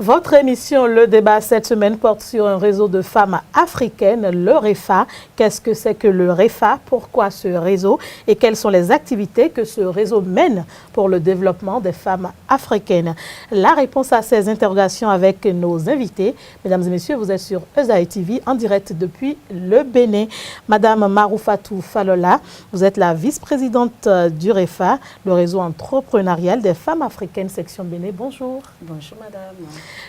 Votre émission Le Débat cette semaine porte sur un réseau de femmes africaines, le REFA. Qu'est-ce que c'est que le REFA? Pourquoi ce réseau? Et quelles sont les activités que ce réseau mène pour le développement des femmes africaines? La réponse à ces interrogations avec nos invités. Mesdames et messieurs, vous êtes sur Esaïe TV en direct depuis le Bénin. Madame Maroufatou Falola, vous êtes la vice-présidente du REFA, le réseau entrepreneurial des femmes africaines section Bénin. Bonjour. Bonjour madame.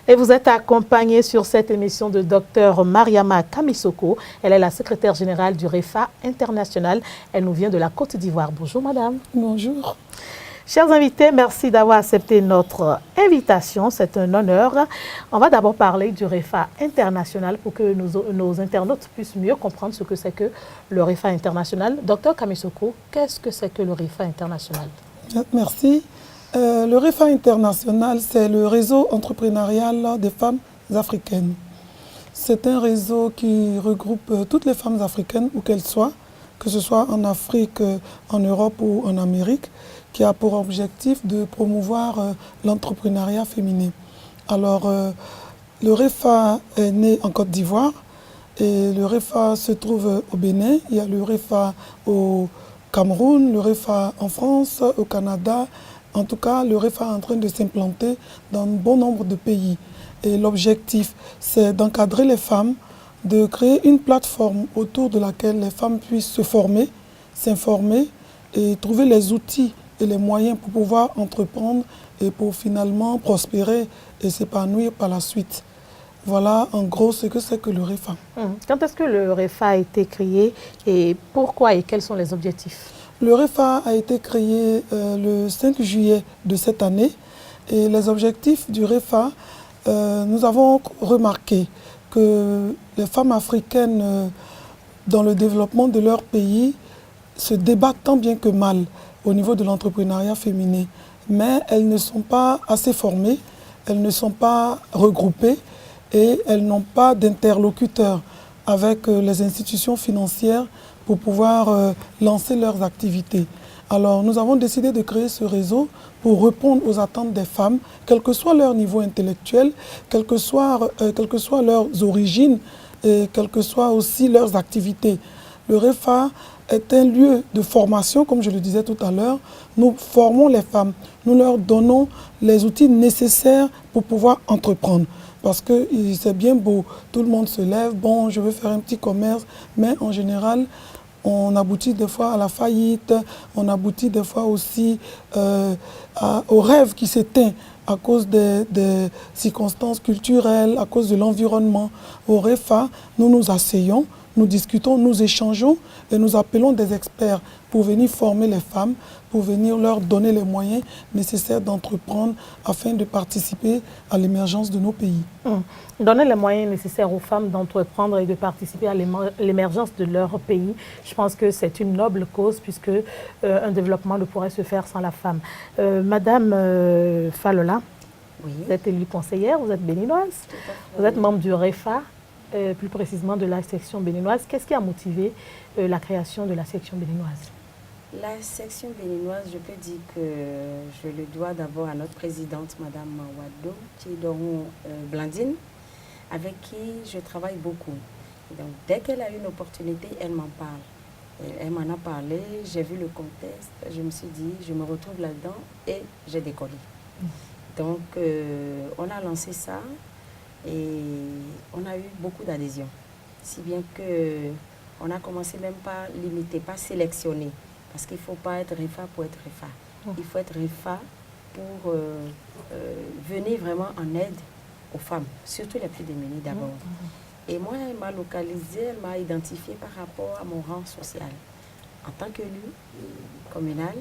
Et vous êtes accompagnée sur cette émission de Dr Mariama Kamisoko. Elle est la secrétaire générale du REFA international. Elle nous vient de la Côte d'Ivoire. Bonjour madame. Bonjour. Chers invités, merci d'avoir accepté notre invitation. C'est un honneur. On va d'abord parler du REFA international pour que nos internautes puissent mieux comprendre ce que c'est que le REFA international. Dr Kamisoko, qu'est-ce que c'est que le REFA international? Merci. Le REFA international, c'est le réseau entrepreneurial des femmes africaines. C'est un réseau qui regroupe toutes les femmes africaines, où qu'elles soient, que ce soit en Afrique, en Europe ou en Amérique, qui a pour objectif de promouvoir l'entrepreneuriat féminin. Alors, le REFA est né en Côte d'Ivoire et le REFA se trouve au Bénin. Il y a le REFA au Cameroun, le REFA en France, au Canada. En tout cas, le REFA est en train de s'implanter dans un bon nombre de pays. Et l'objectif, c'est d'encadrer les femmes, de créer une plateforme autour de laquelle les femmes puissent se former, s'informer et trouver les outils et les moyens pour pouvoir entreprendre et pour finalement prospérer et s'épanouir par la suite. Voilà en gros ce que c'est que le REFA. Quand est-ce que le REFA a été créé et pourquoi et quels sont les objectifs? Le REFA a été créé le 5 juillet de cette année et les objectifs du REFA, nous avons remarqué que les femmes africaines dans le développement de leur pays se débattent tant bien que mal au niveau de l'entrepreneuriat féminin, mais elles ne sont pas assez formées, elles ne sont pas regroupées et elles n'ont pas d'interlocuteurs avec les institutions financières pour pouvoir lancer leurs activités. Alors nous avons décidé de créer ce réseau pour répondre aux attentes des femmes, quel que soit leur niveau intellectuel, quelles que soient leurs origines et quelles que soient aussi leurs activités. Le REFA est un lieu de formation, comme je le disais tout à l'heure. Nous formons les femmes, nous leur donnons les outils nécessaires pour pouvoir entreprendre. Parce que c'est bien beau, tout le monde se lève, bon, je veux faire un petit commerce, mais en général, on aboutit des fois à la faillite, on aboutit des fois aussi au rêve qui s'éteint à cause des circonstances culturelles, à cause de l'environnement. Au REFA, nous nous asseyons, nous discutons, nous échangeons et nous appelons des experts pour venir former les femmes, pour venir leur donner les moyens nécessaires d'entreprendre afin de participer à l'émergence de nos pays. Donner les moyens nécessaires aux femmes d'entreprendre et de participer à l'émergence de leur pays, je pense que c'est une noble cause puisque un développement ne pourrait se faire sans la femme. Madame Falola, oui. Vous êtes élue conseillère, vous êtes béninoise, vous êtes membre du REFA, plus précisément de la section béninoise. Qu'est-ce qui a motivé la création de la section béninoise? La section béninoise, je peux dire que je le dois d'abord à notre présidente, Madame Wado, qui est Blandine, avec qui je travaille beaucoup. Et donc, dès qu'elle a une opportunité, elle m'en parle. Elle m'en a parlé, j'ai vu le contexte, je me suis dit, je me retrouve là-dedans et j'ai décollé. Donc, on a lancé ça et on a eu beaucoup d'adhésions. Si bien qu'on a commencé même pas limiter, pas sélectionner. Parce qu'il ne faut pas être REFA pour être REFA. Il faut être REFA pour venir vraiment en aide aux femmes, surtout les plus démunies d'abord. Et moi, elle m'a localisée, elle m'a identifiée par rapport à mon rang social. En tant qu'élue communale,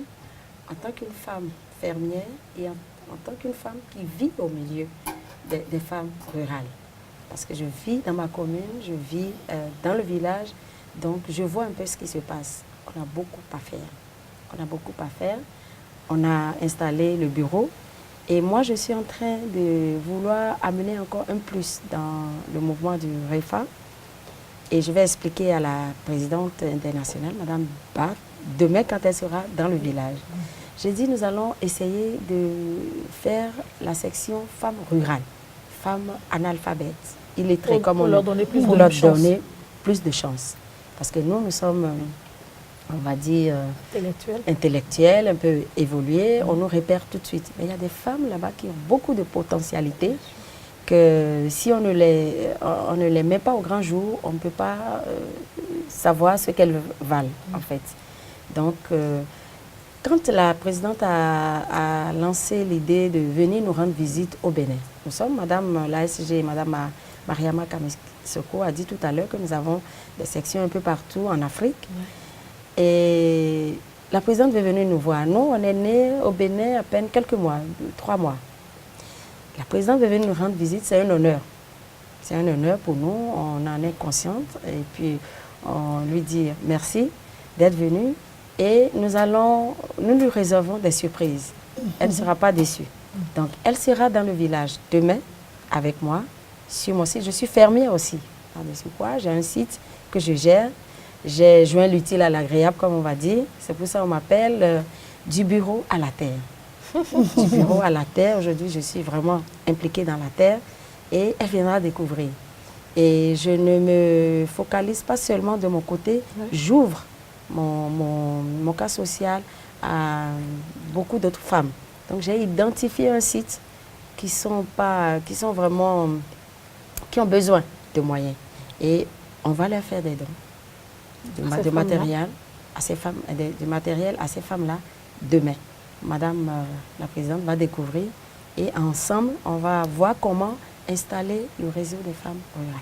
en tant qu'une femme fermière et en tant qu'une femme qui vit au milieu des femmes rurales. Parce que je vis dans ma commune, je vis dans le village, donc je vois un peu ce qui se passe. On a beaucoup à faire. On a beaucoup à faire. On a installé le bureau. Et moi, je suis en train de vouloir amener encore un plus dans le mouvement du REFA. Et je vais expliquer à la présidente internationale, Madame Bach, demain quand elle sera dans le village. J'ai dit, nous allons essayer de faire la section femmes rurales. femmes analphabètes, illettrées, comme pour on leur donner plus pour de leur chance. donner plus de chance. Parce que nous sommes, on va dire, intellectuels, un peu évolués, on nous repère tout de suite. Mais il y a des femmes là-bas qui ont beaucoup de potentialité, que si on ne les met pas au grand jour, on ne peut pas savoir ce qu'elles valent, en fait. Donc, quand la présidente a lancé l'idée de venir nous rendre visite au Bénin, nous sommes, Madame l'ASG, Madame Mariama Kamisoko a dit tout à l'heure que nous avons des sections un peu partout en Afrique. Et la présidente veut venir nous voir. Nous, on est nés au Bénin à peine quelques mois, 3 mois. La présidente veut venir nous rendre visite, c'est un honneur. C'est un honneur pour nous, on en est consciente. Et puis, on lui dit merci d'être venue. Et nous lui réservons des surprises. Elle ne sera pas déçue. Donc, elle sera dans le village demain avec moi, sur mon site. Je suis fermière aussi. Par-dessus quoi, j'ai un site que je gère. J'ai joint l'utile à l'agréable, comme on va dire. C'est pour ça qu'on m'appelle du bureau à la terre. Du bureau à la terre. Aujourd'hui, je suis vraiment impliquée dans la terre. Et elle viendra découvrir. Et je ne me focalise pas seulement de mon côté. J'ouvre mon cas social à beaucoup d'autres femmes. Donc j'ai identifié un site qui ont besoin de moyens. Et on va leur faire des dons de matériel à ces femmes-là demain. Madame la présidente va découvrir et ensemble, on va voir comment installer le réseau des femmes rurales.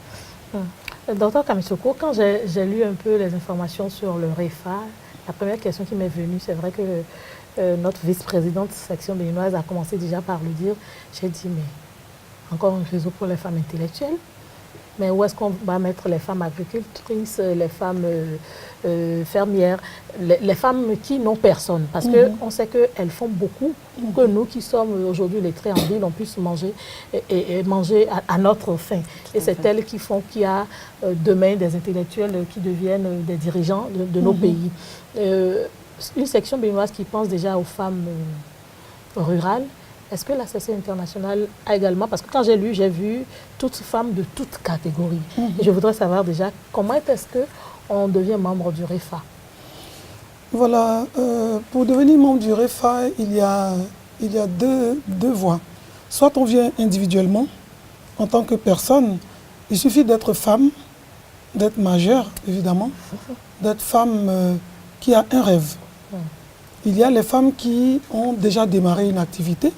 Docteur Kamisoko, quand j'ai lu un peu les informations sur le REFA, la première question qui m'est venue, c'est vrai que notre vice-présidente section béninoise a commencé déjà par le dire. J'ai dit, mais encore un réseau pour les femmes intellectuelles, mais où est-ce qu'on va mettre les femmes agricultrices, les femmes fermières, les femmes qui n'ont personne? Parce qu'on sait qu'elles font beaucoup pour que nous qui sommes aujourd'hui lettrés en ville, on puisse manger et manger à notre faim. Et c'est elles qui font qu'il y a demain des intellectuels qui deviennent des dirigeants de nos pays. Une section béninoise qui pense déjà aux femmes rurales. Est-ce que la CC internationale a également, parce que quand j'ai lu, j'ai vu toutes femmes de toutes catégories. Et je voudrais savoir déjà comment est-ce qu'on devient membre du REFA? Voilà, pour devenir membre du REFA, il y a deux voies. Soit on vient individuellement, en tant que personne, il suffit d'être femme, d'être majeure, évidemment, d'être femme qui a un rêve. Il y a les femmes qui ont déjà démarré une activité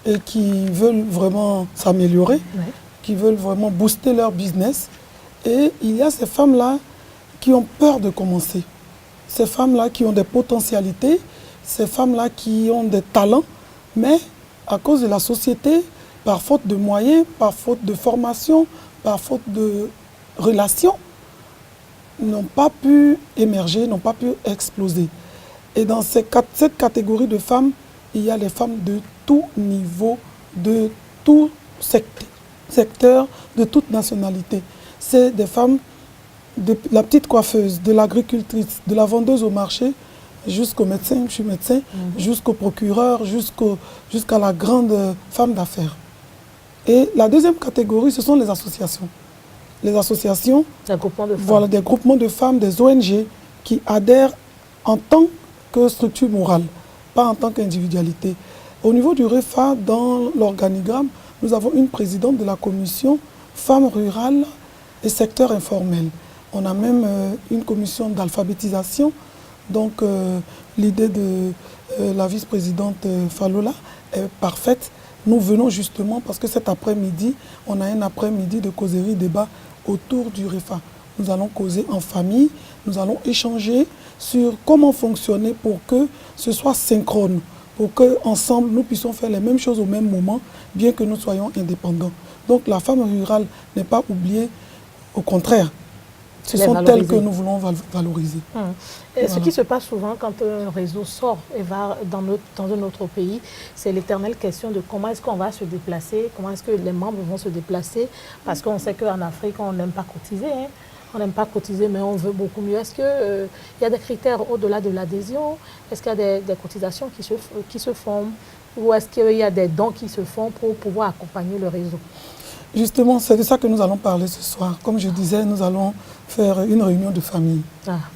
et qui veulent vraiment s'améliorer, qui veulent vraiment booster leur business. Et il y a ces femmes-là qui ont peur de commencer. Ces femmes-là qui ont des potentialités, ces femmes-là qui ont des talents, mais à cause de la société, par faute de moyens, par faute de formation, par faute de relations, n'ont pas pu émerger, n'ont pas pu exploser. Et dans cette catégorie de femmes, il y a les femmes de tout niveau, de tout secteur, de toute nationalité. C'est des femmes, de la petite coiffeuse, de l'agricultrice, de la vendeuse au marché, jusqu'au médecin, je suis médecin, jusqu'au procureur, jusqu'à la grande femme d'affaires. Et la deuxième catégorie, ce sont les associations. Les associations, des groupements de femmes, voilà, des groupements de femmes, des ONG qui adhèrent en tant que structure morale, pas en tant qu'individualité. Au niveau du REFA, dans l'organigramme, nous avons une présidente de la commission femmes rurales et secteur informel. On a même une commission d'alphabétisation. Donc l'idée de la vice-présidente Falola est parfaite. Nous venons justement parce que cet après-midi, on a un après-midi de causerie débat autour du REFA. Nous allons causer en famille, nous allons échanger sur comment fonctionner pour que ce soit synchrone, pour qu'ensemble nous puissions faire les mêmes choses au même moment, bien que nous soyons indépendants. Donc la femme rurale n'est pas oubliée, au contraire. Ce sont elles que nous voulons valoriser. Et voilà. Ce qui se passe souvent quand un réseau sort et va dans un autre pays, c'est l'éternelle question de comment est-ce qu'on va se déplacer, comment est-ce que les membres vont se déplacer, parce qu'on sait qu'en Afrique, on n'aime pas cotiser. Hein. On n'aime pas cotiser, mais on veut beaucoup mieux. Est-ce qu'il y a des critères au-delà de l'adhésion? Est-ce qu'il y a des cotisations qui se font? Ou est-ce qu'il y a des dons qui se font pour pouvoir accompagner le réseau? Justement, c'est de ça que nous allons parler ce soir. Comme je disais, nous allons faire une réunion de famille.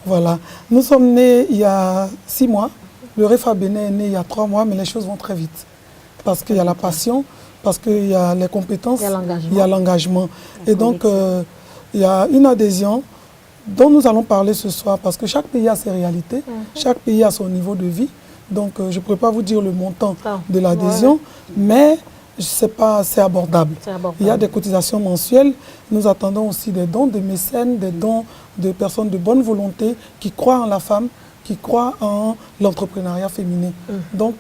Voilà. Nous sommes nés il y a 6 mois. Le REFA Bénin est né il y a 3 mois, mais les choses vont très vite. Parce qu'il y a la passion, parce qu'il y a les compétences, il y a l'engagement. Et donc, il y a une adhésion dont nous allons parler ce soir, parce que chaque pays a ses réalités, chaque pays a son niveau de vie. Donc, je ne pourrais pas vous dire le montant de l'adhésion, mais c'est abordable. Il y a des cotisations mensuelles. Nous attendons aussi des dons de mécènes, des dons de personnes de bonne volonté qui croient en la femme, qui croient en l'entrepreneuriat féminin. Donc,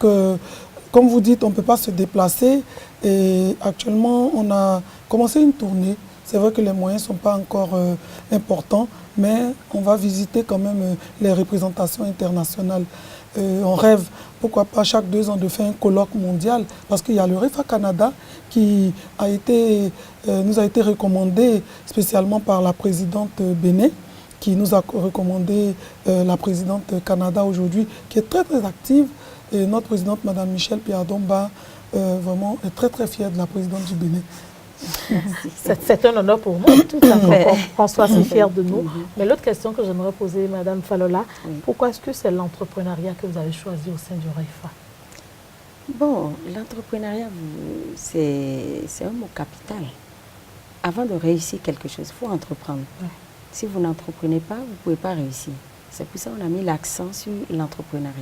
comme vous dites, on ne peut pas se déplacer. Et actuellement, on a commencé une tournée. C'est vrai que les moyens ne sont pas encore importants, mais on va visiter quand même les représentations internationales. On rêve, pourquoi pas, chaque 2 ans de faire un colloque mondial, parce qu'il y a le REFA Canada qui nous a été recommandé spécialement par la présidente Bénin, qui nous a recommandé la présidente Canada aujourd'hui, qui est très très active. Et notre présidente, Mme Michelle Piadomba, vraiment est très très fière de la présidente du Bénin. C'est un honneur pour nous, tout à fait, qu'on soit si fiers de nous. Mais l'autre question que j'aimerais poser, Mme Falola, pourquoi est-ce que c'est l'entrepreneuriat que vous avez choisi au sein du REFA? Bon, l'entrepreneuriat, c'est un mot capital. Avant de réussir quelque chose, il faut entreprendre. Si vous n'entreprenez pas, vous ne pouvez pas réussir. C'est pour ça qu'on a mis l'accent sur l'entrepreneuriat.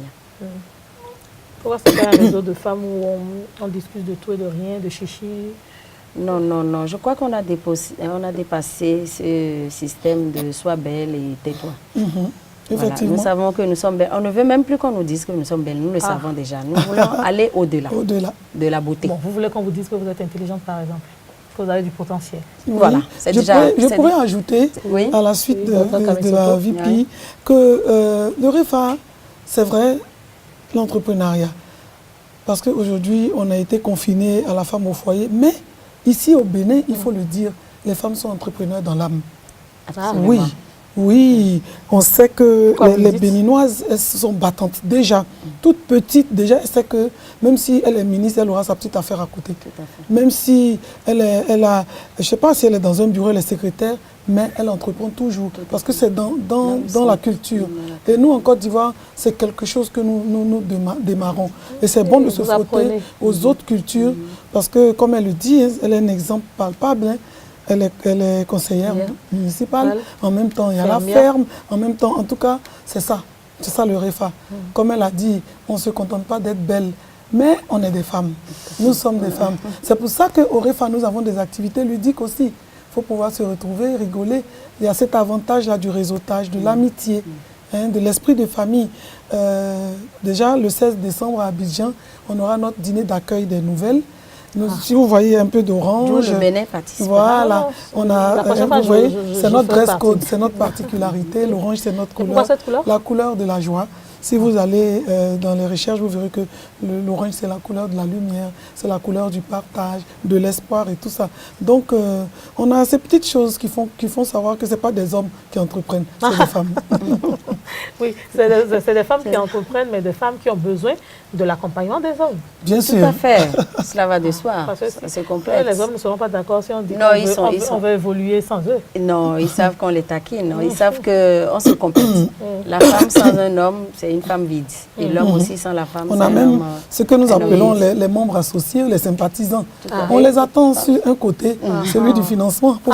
Pourquoi c'est pas un réseau de femmes où on discute de tout et de rien, de chichi? Non, non, non. Je crois qu'on a dépassé ce système de sois belle et tais-toi. Voilà. Nous savons que nous sommes belles. On ne veut même plus qu'on nous dise que nous sommes belles. Nous le savons déjà. Nous voulons aller au-delà de la beauté. Bon, vous voulez qu'on vous dise que vous êtes intelligente, par exemple, que vous avez du potentiel. Oui. Voilà. Je pourrais ajouter, à la suite de la VP, que le REFA, c'est vrai, l'entrepreneuriat. Parce qu'aujourd'hui, on a été confinés à la femme au foyer, mais ici au Bénin, il faut le dire, les femmes sont entrepreneurs dans l'âme. Oui, oui, on sait que les Béninoises, elles sont battantes déjà. Toute petite, déjà, elle sait que même si elle est ministre, elle aura sa petite affaire à côté. Même si elle a, je ne sais pas si elle est dans un bureau, elle est secrétaire, mais elle entreprend toujours. Parce que c'est dans la culture. Et nous, en Côte d'Ivoire, c'est quelque chose que nous démarrons. Et c'est bon de se frotter aux autres cultures, parce que, comme elle le dit, elle est un exemple palpable. Elle est conseillère municipale, en même temps il y a la ferme, en même temps, en tout cas, c'est ça le REFA. Comme elle a dit, on ne se contente pas d'être belle, mais on est des femmes, nous sommes des femmes. C'est pour ça qu'au REFA, nous avons des activités ludiques aussi. Il faut pouvoir se retrouver, rigoler. Il y a cet avantage-là du réseautage, de l'amitié, de l'esprit de famille. Déjà, le 16 décembre à Abidjan, on aura notre dîner d'accueil des nouvelles. Si vous voyez un peu d'orange, voilà, on a, vous voyez, c'est notre dress code, c'est notre particularité. L'orange, c'est notre couleur, la couleur de la joie. Si vous allez dans les recherches, vous verrez que l'orange, c'est la couleur de la lumière, c'est la couleur du partage, de l'espoir et tout ça. Donc, on a ces petites choses qui font savoir que ce n'est pas des hommes qui entreprennent, c'est des femmes. Oui, c'est des femmes qui entreprennent, mais des femmes qui ont besoin de l'accompagnement des hommes. Bien sûr. Tout à fait. Cela va de soi. C'est complexe. Les hommes ne seront pas d'accord si on dit qu'on veut évoluer sans eux. Non, ils savent qu'on les taquine. Ils savent qu'on se complète. La femme sans un homme, c'est une femme vide. Et l'homme aussi sans la femme, on a même ce que nous appelons les membres associés ou les sympathisants. On les attend sur un côté, celui du financement. Pour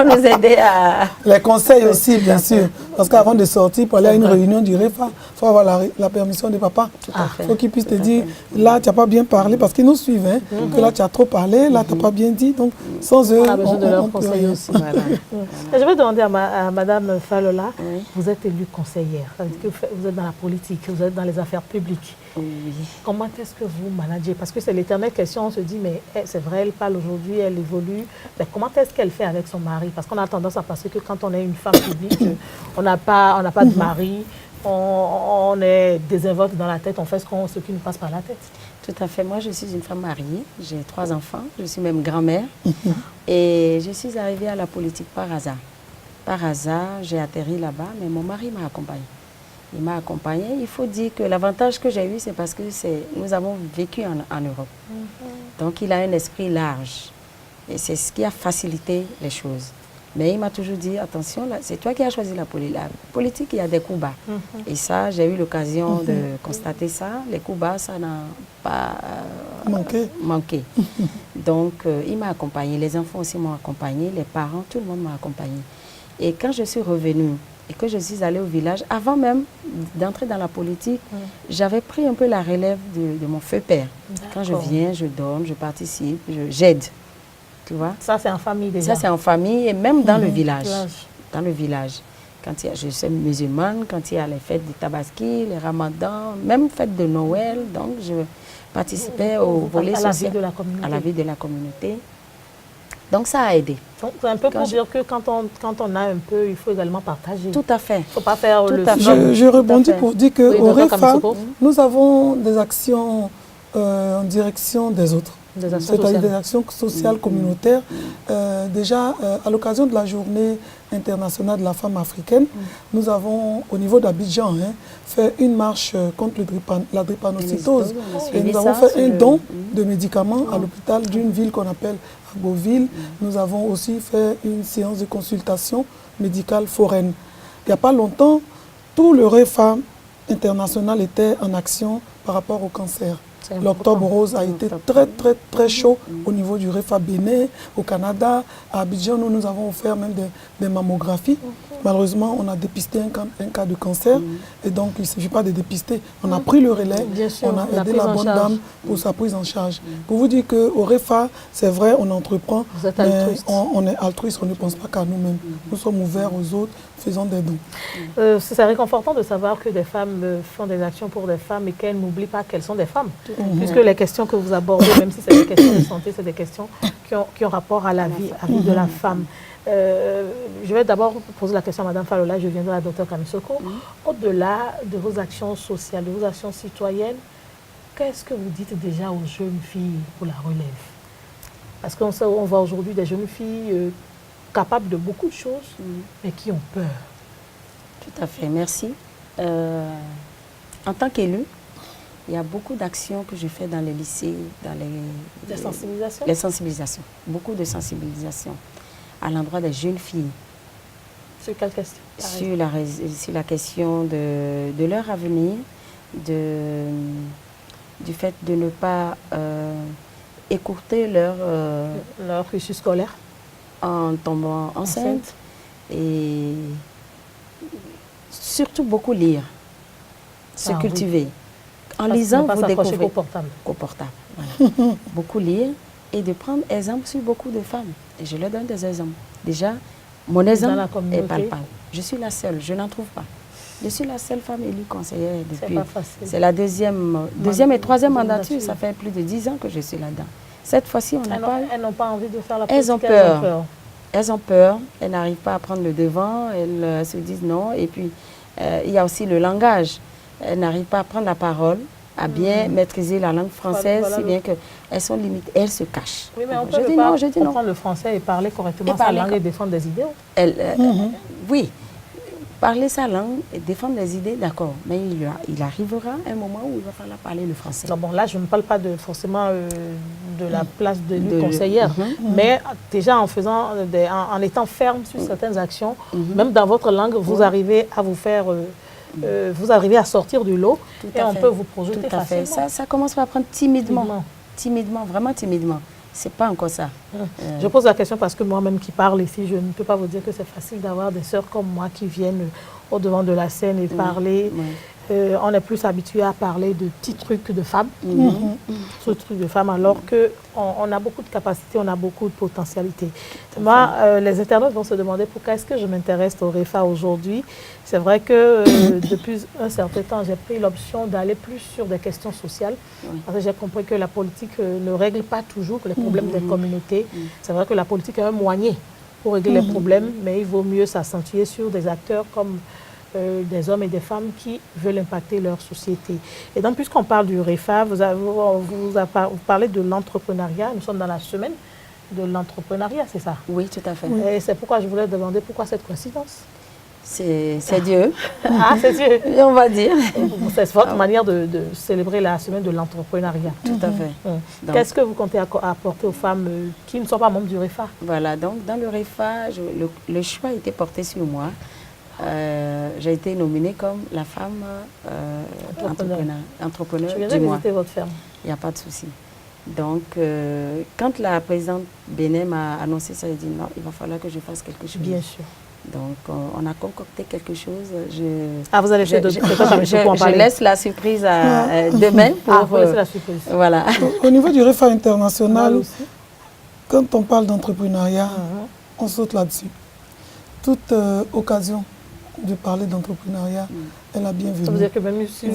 nous aider à... Les conseils aussi, bien sûr. Parce qu'avant de sortir pour aller à une réunion du REFA, il faut avoir la permission de papa. Il faut qu'il puisse te dire, là, tu n'as pas bien parlé, parce qu'ils nous suivent, que là, tu as trop parlé, là, tu n'as pas bien dit. Donc, sans eux, on a besoin de leur conseil aussi. Je vais demander à Mme Falola, vous êtes élue conseillère, vous êtes dans la politique, vous êtes dans les affaires publiques. Comment est-ce que vous managez? Parce que c'est l'éternelle question, on se dit, mais c'est vrai, elle parle aujourd'hui, elle évolue. Mais comment est-ce qu'elle fait avec son mari? Parce qu'on a tendance à penser que quand on est une femme publique, on n'a pas de mari, on est désinvolte dans la tête, on fait ce qui nous passe par la tête. Tout à fait. Moi, je suis une femme mariée, j'ai 3 enfants, je suis même grand-mère. Et je suis arrivée à la politique par hasard. Par hasard, j'ai atterri là-bas, mais mon mari m'a accompagnée. Il m'a accompagnée. Il faut dire que l'avantage que j'ai eu, c'est parce que nous avons vécu en Europe. Donc, il a un esprit large. Et c'est ce qui a facilité les choses. Mais il m'a toujours dit, attention, c'est toi qui as choisi la politique, il y a des coups bas. Et ça, j'ai eu l'occasion de constater ça. Les coups bas, ça n'a pas manqué. Donc, il m'a accompagné. Les enfants aussi m'ont accompagné, les parents, tout le monde m'a accompagné. Et quand je suis revenue et que je suis allée au village, avant même d'entrer dans la politique, j'avais pris un peu la relève de mon feu père. Quand je viens, je donne, je participe, j'aide. Tu vois? Ça, c'est en famille déjà. Ça, c'est en famille et même dans le village. Dans le village. Quand je suis musulmane, quand il y a les fêtes du Tabaski, les ramadans, même fêtes de Noël, donc je participais au volet social, à la vie de la communauté. Donc ça a aidé. C'est un peu pour dire que quand on a un peu, il faut également partager. Tout à fait. Il ne faut pas faire le... Je rebondis pour dire qu'au REFA, nous avons des actions en direction des autres. C'est-à-dire des actions sociales communautaires. Déjà, à l'occasion de la journée internationale de la femme africaine, nous avons, au niveau d'Abidjan, fait une marche contre la drépanocytose. Et nous avons fait un don de médicaments à l'hôpital d'une ville qu'on appelle Beauville. Nous avons aussi fait une séance de consultation médicale foraine. Il n'y a pas longtemps, tout le REFA international était en action par rapport au cancer. L'Octobre Rose a été très chaud au niveau du REFA Bénin, au Canada. À Abidjan, nous avons offert même des mammographies. Malheureusement, on a dépisté un cas de cancer. Et donc, il ne suffit pas de dépister. On a pris le relais, on a aidé la bonne dame pour sa prise en charge. Pour vous dire qu'au REFA, c'est vrai, on entreprend, mais on est altruiste, on ne pense pas qu'à nous-mêmes. Nous sommes ouverts aux autres, faisons des dons. C'est réconfortant de savoir que des femmes font des actions pour des femmes et qu'elles n'oublient pas qu'elles sont des femmes. Puisque les questions que vous abordez, même si c'est des questions de santé, c'est des questions qui ont rapport à la vie de la femme. Je vais d'abord poser la question à Mme Falola, je viendrai à Dr Kamisoko. Au-delà de vos actions sociales, de vos actions citoyennes, qu'est-ce que vous dites déjà aux jeunes filles pour la relève? Parce qu'on voit aujourd'hui des jeunes filles capables de beaucoup de choses, mais qui ont peur. Tout à fait, merci. En tant qu'élue, il y a beaucoup d'actions que je fais dans les lycées, dans les sensibilisations. Les sensibilisations, beaucoup de sensibilisation à l'endroit des jeunes filles. Sur quelle question? Sur la question de leur avenir, du fait de ne pas écourter leur cursus scolaire en tombant enceinte. Et surtout beaucoup lire, se cultiver. En lisant, vous découvrez qu'au portable. Voilà. Beaucoup lire et de prendre exemple sur beaucoup de femmes. Et je leur donne des exemples. Déjà, mon exemple est palpable. Je suis la seule, je n'en trouve pas. Je suis la seule femme élue conseillère depuis. C'est la deuxième et troisième mandature. Ça fait plus de 10 ans que je suis là-dedans. Cette fois-ci, on n'a pas... Elles n'ont pas envie de faire la politique. Elles ont peur. Elles ont peur. Elles n'arrivent pas à prendre le devant. Elles se disent non. Et puis, il y a aussi le langage. Elles n'arrivent pas à prendre la parole, à bien maîtriser la langue française, si bien qu'elles sont limitées, elles se cachent. Oui, mais on peut comprendre le français et parler correctement sa langue et défendre des idées. Oui, parler sa langue et défendre des idées, d'accord. Mais il arrivera un moment où il va falloir parler le français. Non, bon, là, je ne parle pas forcément de la place de conseillère, mais déjà en étant ferme sur certaines actions, même dans votre langue, vous arrivez à vous faire... vous arrivez à sortir du lot et on peut vous projeter facilement. Ça commence par prendre timidement, vraiment timidement. C'est pas encore ça. Je pose la question parce que moi-même qui parle ici, je ne peux pas vous dire que c'est facile d'avoir des sœurs comme moi qui viennent au devant de la scène et parler. On est plus habitué à parler de petits trucs de femmes, alors qu'on a beaucoup de capacités, on a beaucoup de potentialités. Moi, les internautes vont se demander pourquoi est-ce que je m'intéresse au REFA aujourd'hui. C'est vrai que depuis un certain temps, j'ai pris l'option d'aller plus sur des questions sociales. Parce que j'ai compris que la politique ne règle pas toujours les problèmes des communautés. C'est vrai que la politique est un moyen pour régler les problèmes, mais il vaut mieux s'accentuer sur des acteurs comme des hommes et des femmes qui veulent impacter leur société. Et donc, puisqu'on parle du REFA, vous parlez de l'entrepreneuriat. Nous sommes dans la semaine de l'entrepreneuriat, c'est ça? Oui, tout à fait. Et c'est pourquoi je voulais demander pourquoi cette coïncidence? C'est Dieu. Ah, c'est Dieu. On va dire. C'est votre manière de célébrer la semaine de l'entrepreneuriat. Tout à fait. Qu'est-ce que vous comptez apporter aux femmes qui ne sont pas membres du REFA? Voilà, donc dans le REFA, le choix a été porté sur moi. J'ai été nominée comme la femme entrepreneur du mois. Je viens de visiter votre ferme. Il n'y a pas de souci. Donc, quand la présidente Bénin m'a annoncé ça, j'ai dit non, il va falloir que je fasse quelque chose. Bien sûr. Donc, on a concocté quelque chose. Vous allez faire je laisse la surprise à demain. Vous laissez la surprise. Voilà. Au niveau du REFA international, quand on parle d'entrepreneuriat, on saute là-dessus. Toute occasion de parler d'entrepreneuriat est la bienvenue. Ça veut dire que même si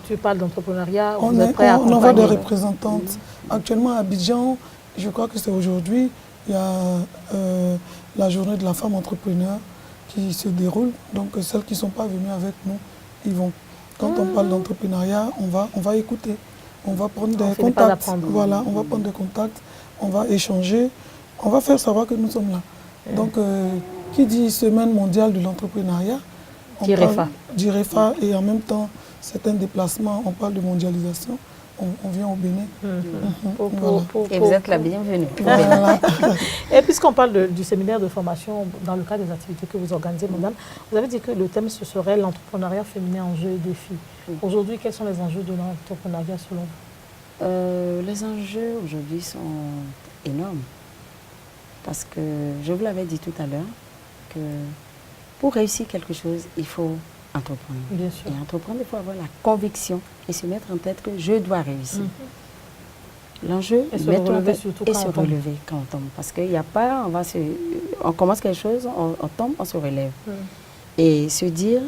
tu parles d'entrepreneuriat, on envoie des représentantes. Actuellement à Abidjan, je crois que c'est aujourd'hui, il y a la journée de la femme entrepreneur qui se déroule. Donc celles qui ne sont pas venues avec nous, ils vont. Quand on parle d'entrepreneuriat, on va écouter. On va prendre des contacts. Voilà, on va prendre des contacts, on va échanger, on va faire savoir que nous sommes là. Donc, qui dit Semaine mondiale de l'entrepreneuriat, on parle du REFA et en même temps, c'est un déplacement, on parle de mondialisation. On vient au Bénin. Et vous êtes la bienvenue. Voilà. Et puisqu'on parle du séminaire de formation, dans le cadre des activités que vous organisez, madame, vous avez dit que le thème, ce serait l'entrepreneuriat féminin, enjeux et défis. Aujourd'hui, quels sont les enjeux de l'entrepreneuriat selon vous? Les enjeux aujourd'hui sont énormes. Parce que je vous l'avais dit tout à l'heure, que pour réussir quelque chose, il faut entreprendre. Bien sûr. Et entreprendre, il faut avoir la conviction et se mettre en tête que je dois réussir. L'enjeu, et se relever surtout et se relever quand on tombe. Parce qu'il n'y a pas, on commence quelque chose, on tombe, on se relève. Et se dire,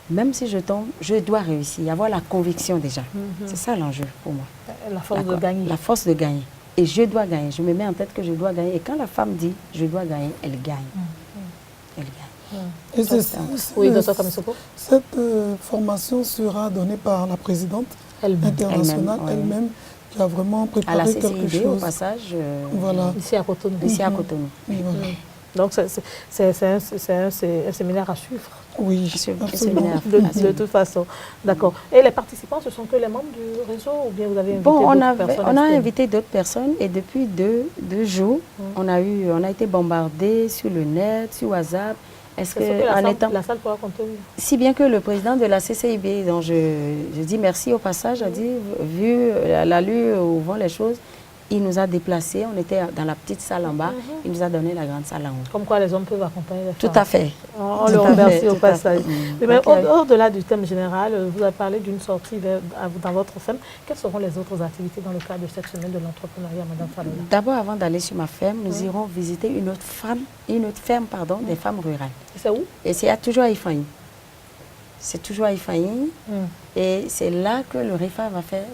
même si je tombe, je dois réussir. Avoir la conviction déjà. C'est ça l'enjeu pour moi. La force de gagner. La force de gagner. Et je dois gagner. Je me mets en tête que je dois gagner. Et quand la femme dit je dois gagner, elle gagne. Elle gagne. Et cette formation sera donnée par la présidente internationale elle-même qui a vraiment préparé quelque chose. Au passage, ici à Cotonou. Ici à Cotonou. Donc c'est un séminaire à suivre. Oui, absolument. De toute façon. D'accord. Et les participants, ce sont que les membres du réseau ou bien vous avez invité d'autres personnes? On a invité d'autres personnes et depuis deux jours, on a été bombardés sur le net, sur WhatsApp. Est-ce que la salle pourra contenir? Si bien que le président de la CCIB, dont je dis merci au passage, a dit, vu l'allure où vont les choses, il nous a déplacés, on était dans la petite salle en bas, il nous a donné la grande salle en haut. Comme quoi les hommes peuvent accompagner les femmes. Tout à fait. On le remercie au passage. Mais au-delà du thème général, vous avez parlé d'une sortie dans votre ferme. Quelles seront les autres activités dans le cadre de cette semaine de l'entrepreneuriat, Madame Falola? D'abord, avant d'aller sur ma ferme, nous irons visiter une autre ferme des femmes rurales. C'est où? Et c'est toujours à Ifaï. C'est toujours à Ifaï. Et c'est là que le REFA va faire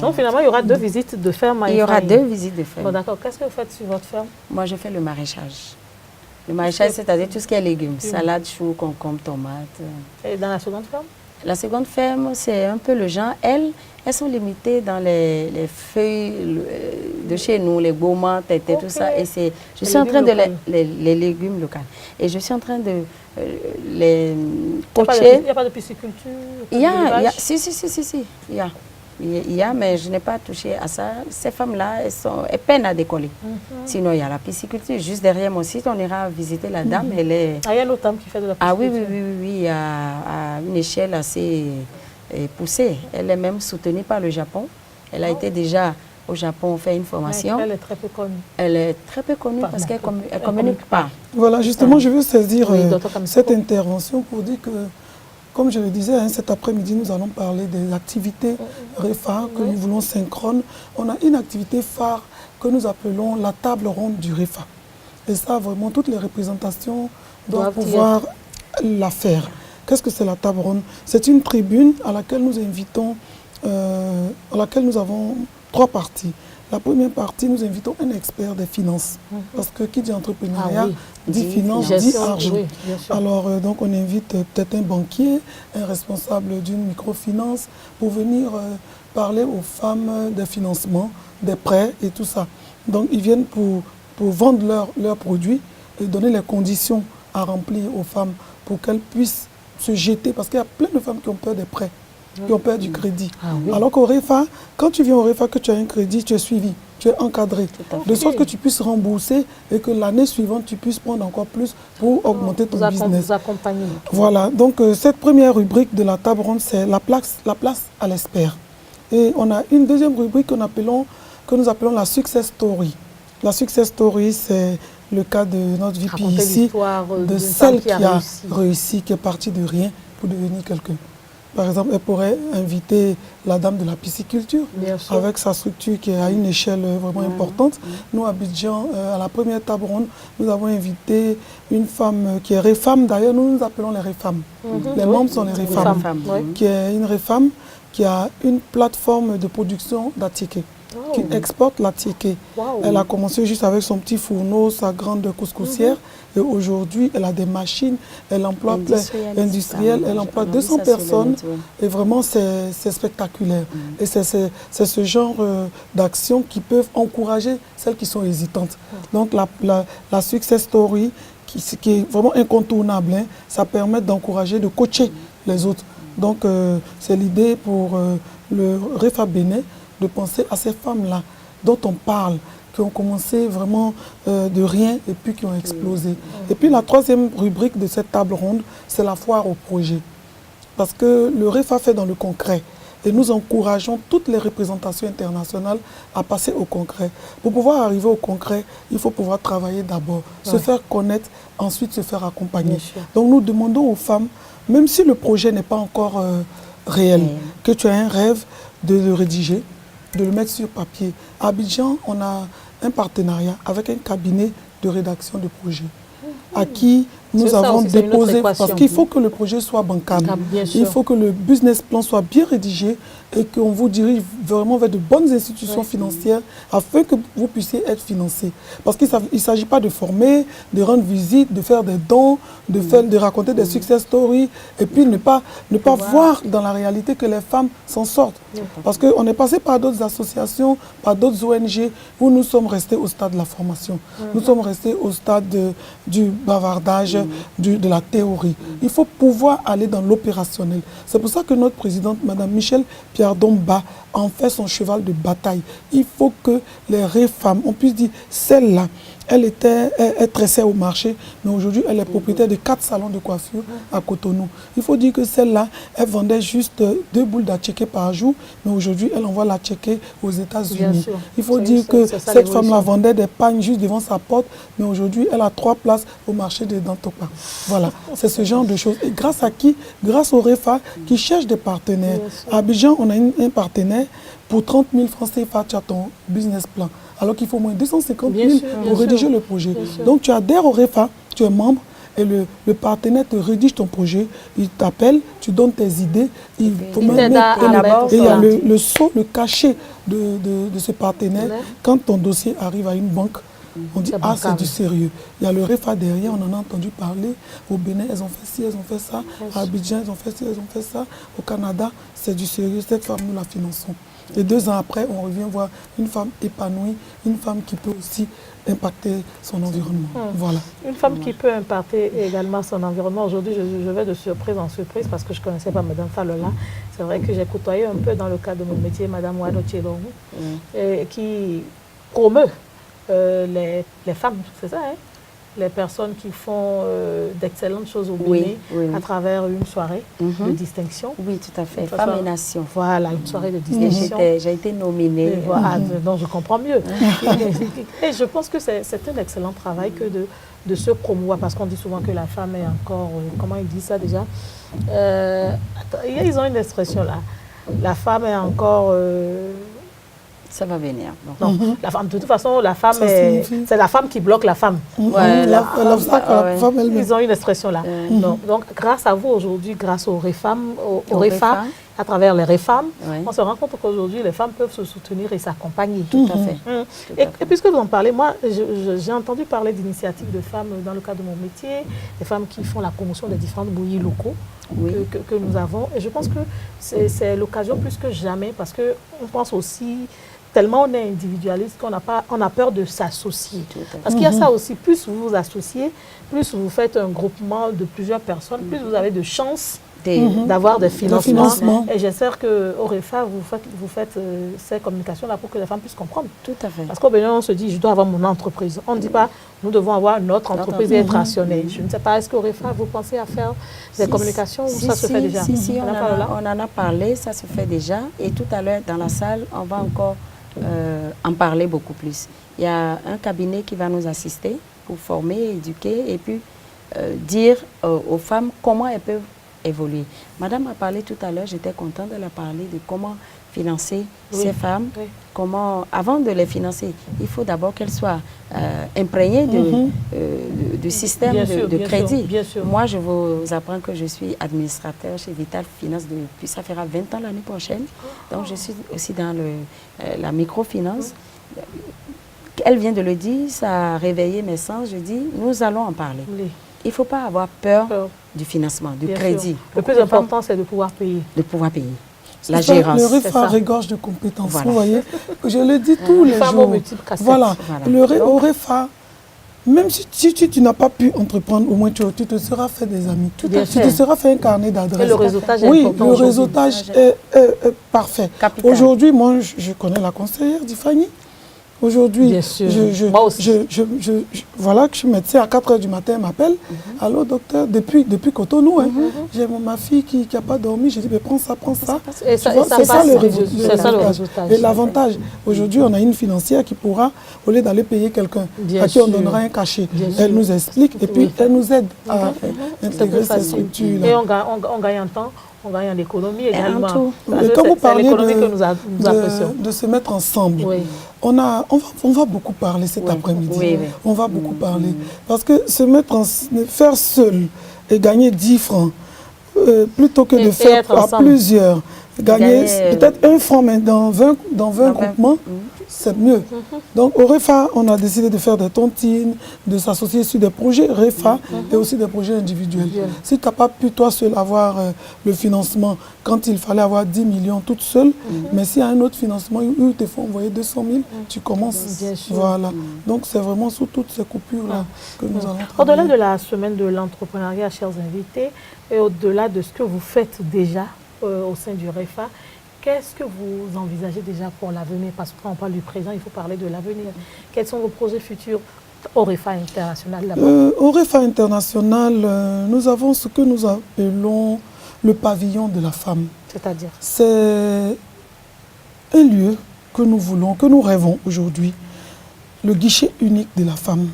Donc finalement, il y aura deux visites de ferme à Ifaï. Il y aura deux visites de ferme. Bon, d'accord. Qu'est-ce que vous faites sur votre ferme? Moi, je fais le maraîchage. Le maraîchage, c'est-à-dire tout ce qui est légumes. Salade, choux, concombres, tomates. Et dans la seconde ferme? La seconde ferme, c'est un peu le genre. Elles sont limitées dans les feuilles de chez nous, les gourmands, tout ça. Et je suis en train de les légumes locaux. Et je suis en train de les pocher. Il n'y a pas de pisciculture? Il y a. Il y a, mais je n'ai pas touché à ça. Ces femmes-là, elles peinent à décoller. Sinon, il y a la pisciculture. Juste derrière mon site, on ira visiter la dame. Elle est... il y a une autre dame qui fait de la pisciculture. Oui, à une échelle assez poussée. Elle est même soutenue par le Japon. Elle a été déjà au Japon faire une formation. Elle est très peu connue. Elle est très peu connue parce qu'elle ne communique pas. Voilà, justement, je veux saisir cette intervention pour dire que, comme je le disais, cet après-midi, nous allons parler des activités REFA que nous voulons synchrones. On a une activité phare que nous appelons la table ronde du REFA. Et ça, vraiment, toutes les représentations doivent pouvoir la faire. Qu'est-ce que c'est la table ronde? C'est une tribune à laquelle nous invitons, à laquelle nous avons 3 parties. La première partie, nous invitons un expert des finances. Parce que qui dit entrepreneuriat, dit finance, dit argent. Oui, alors, donc, on invite peut-être un banquier, un responsable d'une microfinance pour venir parler aux femmes des financements, des prêts et tout ça. Donc, ils viennent pour vendre leurs produits et donner les conditions à remplir aux femmes pour qu'elles puissent se jeter, parce qu'il y a plein de femmes qui ont peur des prêts, qui ont peur du crédit. Alors qu'au REFA, quand tu viens au REFA, que tu as un crédit, tu es suivi, tu es encadré, de sorte que tu puisses rembourser et que l'année suivante, tu puisses prendre encore plus pour augmenter ton business. Vous accompagner. Voilà, donc cette première rubrique de la table ronde, c'est la place à l'expert. Et on a une deuxième rubrique que nous appelons la success story. La success story, c'est le cas de notre VP ici, de celle qui a réussi, qui est partie de rien pour devenir quelqu'un. Par exemple, elle pourrait inviter la dame de la pisciculture avec sa structure qui est à une échelle vraiment importante. Nous, à Abidjan, à la première table ronde, nous avons invité une femme qui est REFAM. D'ailleurs, nous nous appelons les REFAM. Les membres sont les REFAM, qui est une REFAM qui a une plateforme de production d'attiqués, qui exporte l'attiqué. Elle a commencé juste avec son petit fourneau, sa grande couscoussière. Et aujourd'hui, elle a des machines, elle emploie industrielles, elle emploie 200 personnes. Et vraiment, c'est spectaculaire. Et c'est ce genre d'actions qui peuvent encourager celles qui sont hésitantes. Donc, la success story, qui est vraiment incontournable, hein, ça permet d'encourager, de coacher les autres. Donc, c'est l'idée pour le REFA Bénin de penser à ces femmes-là dont on parle, qui ont commencé vraiment de rien et puis qui ont explosé. Et puis la troisième rubrique de cette table ronde, c'est la foire au projet. Parce que le REFA fait dans le concret. Et nous encourageons toutes les représentations internationales à passer au concret. Pour pouvoir arriver au concret, il faut pouvoir travailler d'abord, se faire connaître, ensuite se faire accompagner. Donc nous demandons aux femmes, même si le projet n'est pas encore réel, que tu as un rêve de le rédiger, de le mettre sur papier. À Abidjan, on a un partenariat avec un cabinet de rédaction de projet à qui nous avons déposé, parce qu'il faut que le projet soit bancable, il faut que le business plan soit bien rédigé et qu'on vous dirige vraiment vers de bonnes institutions financières afin que vous puissiez être financé. Parce qu'il ne s'agit pas de former, de rendre visite, de faire des dons, de raconter des success stories et puis ne pas voir dans la réalité que les femmes s'en sortent. Parce qu'on est passé par d'autres associations, par d'autres ONG où nous sommes restés au stade de la formation. Nous sommes restés au stade du bavardage, de la théorie. Il faut pouvoir aller dans l'opérationnel. C'est pour ça que notre présidente, Mme Michel Piardon-Ba, en fait son cheval de bataille. Il faut que les REFAM, on puisse dire, celle-là, elle tressait au marché, mais aujourd'hui, elle est propriétaire de 4 salons de coiffure à Cotonou. Il faut dire que celle-là, elle vendait juste 2 boules d'attiqué par jour, mais aujourd'hui, elle envoie l'attiqué aux États-Unis. Il faut dire que cette femme-là vendait des pagnes juste devant sa porte, mais aujourd'hui, elle a 3 places au marché de Dantopa. Voilà, c'est ce genre de choses. Et grâce à qui? Grâce au REFA qui cherche des partenaires. À Abidjan, on a un partenaire pour 30 000 francs CFA, tu as ton business plan. Alors qu'il faut au moins 250 000 pour rédiger le projet. Donc tu adhères au REFA, tu es membre et le partenaire te rédige ton projet, il t'appelle, tu donnes tes idées, il faut même mettre, et il y a le sceau, le cachet de ce partenaire. Quand ton dossier arrive à une banque, on dit ah c'est du sérieux. Il y a le REFA derrière, on en a entendu parler. Au Bénin, elles ont fait ci, elles ont fait ça. À Abidjan, elles ont fait ci, elles ont fait ça. Au Canada, c'est du sérieux. Cette femme, nous la finançons. Et 2 ans après, on revient voir une femme épanouie, une femme qui peut aussi impacter son environnement. Voilà. Une femme qui peut impacter également son environnement. Aujourd'hui, je vais de surprise en surprise parce que je ne connaissais pas Mme Falola. C'est vrai que j'ai côtoyé un peu dans le cadre de mon métier Mme Wado Tchedorou, qui promeut les femmes, c'est ça, hein? Les personnes qui font d'excellentes choses au Bénin à travers une soirée de distinction. Oui, tout à fait. Femmes et Nations. Voilà, une soirée de distinction. J'ai été nominée. Voilà, donc je comprends mieux. Et je pense que c'est un excellent travail que de se promouvoir, parce qu'on dit souvent que la femme est encore, comment ils disent ça déjà, ils ont une expression là, la femme est encore... Ça va venir. Non, la femme, de toute façon, la femme, c'est la femme qui bloque la femme. Ils ont une expression là. Donc, grâce à vous aujourd'hui, grâce aux REFAM, à travers les REFAM, on se rend compte qu'aujourd'hui, les femmes peuvent se soutenir et s'accompagner. Tout à fait. Et puisque vous en parlez, moi, j'ai entendu parler d'initiatives de femmes dans le cadre de mon métier, des femmes qui font la promotion des différents bouillies locaux que nous avons. Et je pense que c'est l'occasion plus que jamais, parce qu'on pense aussi tellement on est individualiste qu'on a peur de s'associer. Parce qu'il y a ça aussi, plus vous vous associez, plus vous faites un groupement de plusieurs personnes, plus vous avez de chances d'avoir des financements. Et j'espère qu'au REFA, vous faites ces communications-là pour que les femmes puissent comprendre. Tout à fait. Parce qu'au Bénin, on se dit, je dois avoir mon entreprise. On ne dit pas, nous devons avoir notre entreprise et être rationnés. Je ne sais pas, est-ce qu'au REFA, vous pensez à faire des communications ou ça se fait déjà? Si, on en a parlé, ça se fait déjà. Et tout à l'heure, dans la salle, on va encore en parler beaucoup plus. Il y a un cabinet qui va nous assister pour former, éduquer et puis dire aux femmes comment elles peuvent évoluer. Madame a parlé tout à l'heure, j'étais contente de la parler de comment financer ces femmes. Comment, avant de les financer, il faut d'abord qu'elles soient imprégnées du système de crédit. Moi, je vous apprends que je suis administrateur chez Vital Finance depuis, ça fera 20 ans l'année prochaine. Donc, je suis aussi dans la microfinance. Elle vient de le dire, ça a réveillé mes sens. Je dis, nous allons en parler. Il ne faut pas avoir peur du financement, du crédit. Le plus important, c'est de pouvoir payer. De pouvoir payer. La gérance. Le REFA regorge de compétences, vous voyez. Je le dis tous les jours. Voilà. Au REFA, même si tu n'as pas pu entreprendre, au moins tu te seras fait des amis. Tu te seras fait un carnet d'adresses. Et le réseautage est important. Oui, le réseautage est parfait. Aujourd'hui, moi, je connais la conseillère d'Ifani. Aujourd'hui, voilà que je suis médecin à 4 h du matin, elle m'appelle. Allô, docteur, depuis Cotonou, j'ai ma fille qui n'a pas dormi. J'ai dit, prends ça. C'est ça le résultat. Et l'avantage, aujourd'hui, on a une financière qui pourra, au lieu d'aller payer quelqu'un à qui on donnera un cachet, elle nous explique et puis elle nous aide à intégrer ces structures-là. Et on gagne en temps. On gagne en économie également. Et quand vous parlez de se mettre ensemble, on va beaucoup parler cet après-midi. On va beaucoup parler. Parce que faire seul et gagner 10 francs, plutôt que de faire à plusieurs, gagner peut-être 1 franc, mais dans 20 groupements, c'est mieux. Donc au REFA, on a décidé de faire des tontines, de s'associer sur des projets REFA et aussi des projets individuels. Si tu n'as pas pu toi seul avoir le financement quand il fallait avoir 10 millions toute seule, mais s'il y a un autre financement où ils te font envoyer 200 000, tu commences. Voilà. Donc c'est vraiment sous toutes ces coupures-là que nous allons travailler. Au-delà de la semaine de l'entrepreneuriat, chers invités, et au-delà de ce que vous faites déjà au sein du REFA, qu'est-ce que vous envisagez déjà pour l'avenir? Parce que quand on parle du présent, il faut parler de l'avenir. Quels sont vos projets futurs au REFA international là-bas? Au REFA international, nous avons ce que nous appelons le pavillon de la femme. C'est-à-dire? C'est un lieu que nous voulons, que nous rêvons aujourd'hui. Le guichet unique de la femme.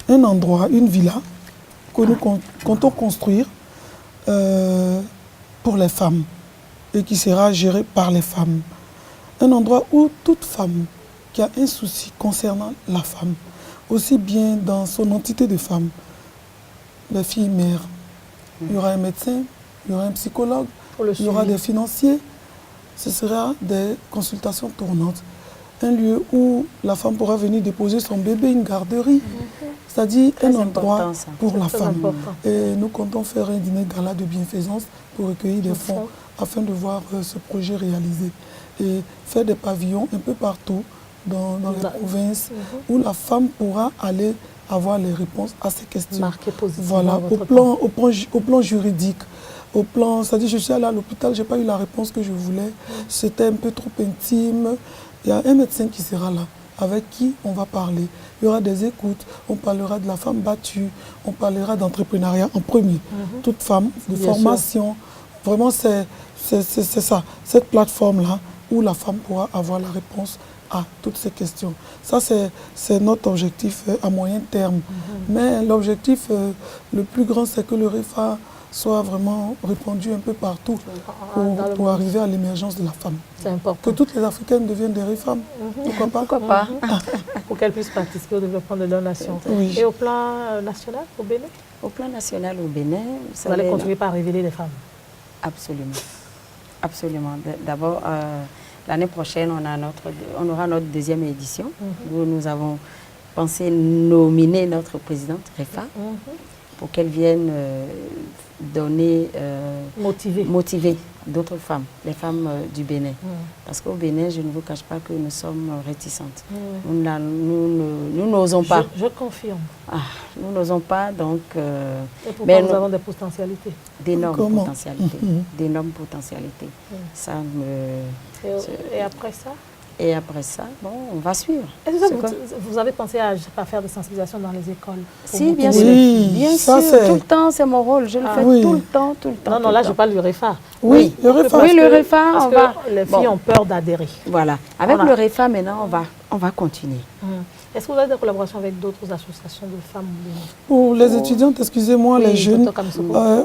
Un endroit, une villa que nous comptons construire pour les femmes et qui sera géré par les femmes. Un endroit où toute femme qui a un souci concernant la femme, aussi bien dans son entité de femme, les filles mères, il y aura un médecin, il y aura un psychologue, il y aura des financiers, ce sera des consultations tournantes. Un lieu où la femme pourra venir déposer son bébé, une garderie, c'est-à-dire un endroit pour la femme. Et nous comptons faire un dîner gala de bienfaisance pour recueillir des fonds afin de voir ce projet réalisé. Et faire des pavillons un peu partout dans les provinces où la femme pourra aller avoir les réponses à ces questions. Voilà, au plan juridique. Au plan, c'est-à-dire je suis allée à l'hôpital, je n'ai pas eu la réponse que je voulais, c'était un peu trop intime. Il y a un médecin qui sera là, avec qui on va parler. Il y aura des écoutes, on parlera de la femme battue, on parlera d'entrepreneuriat en premier. Toute femme, de formation. Vraiment, c'est ça, cette plateforme-là où la femme pourra avoir la réponse à toutes ces questions. Ça, c'est notre objectif à moyen terme. Mais l'objectif le plus grand, c'est que le REFA soit vraiment répandu un peu partout pour arriver à l'émergence de la femme. C'est important. Que toutes les Africaines deviennent des femmes. Pourquoi pas Pour qu'elles puissent participer au développement de leur nation. Et au plan national, au Bénin? Au plan national, au Bénin, vous allez continuer par révéler les femmes? Absolument. Absolument. D'abord, l'année prochaine, on aura notre deuxième édition où nous avons pensé nominer notre présidente REFA pour qu'elle vienne motiver d'autres femmes, les femmes du Bénin. Parce qu'au Bénin, je ne vous cache pas que nous sommes réticentes. Nous n'osons pas. Je confirme. Nous n'osons pas, donc... Et pourquoi nous avons des potentialités? D'énormes potentialités. D'énormes potentialités. Ça me... Et après ça? Et après ça, bon, on va suivre. Est-ce que vous avez pensé à faire des sensibilisations dans les écoles? Si, bien sûr. Oui, bien ça sûr. Tout le temps, c'est mon rôle. Je le fais tout le temps, tout le temps. Non, là, je parle du REFA. Oui, le REFA. Oui, le REFA, parce que les filles ont peur d'adhérer. Voilà. Avec le REFA, maintenant, on va continuer. Est-ce que vous avez des collaborations avec d'autres associations de femmes? Pour les étudiantes, excusez-moi, les jeunes,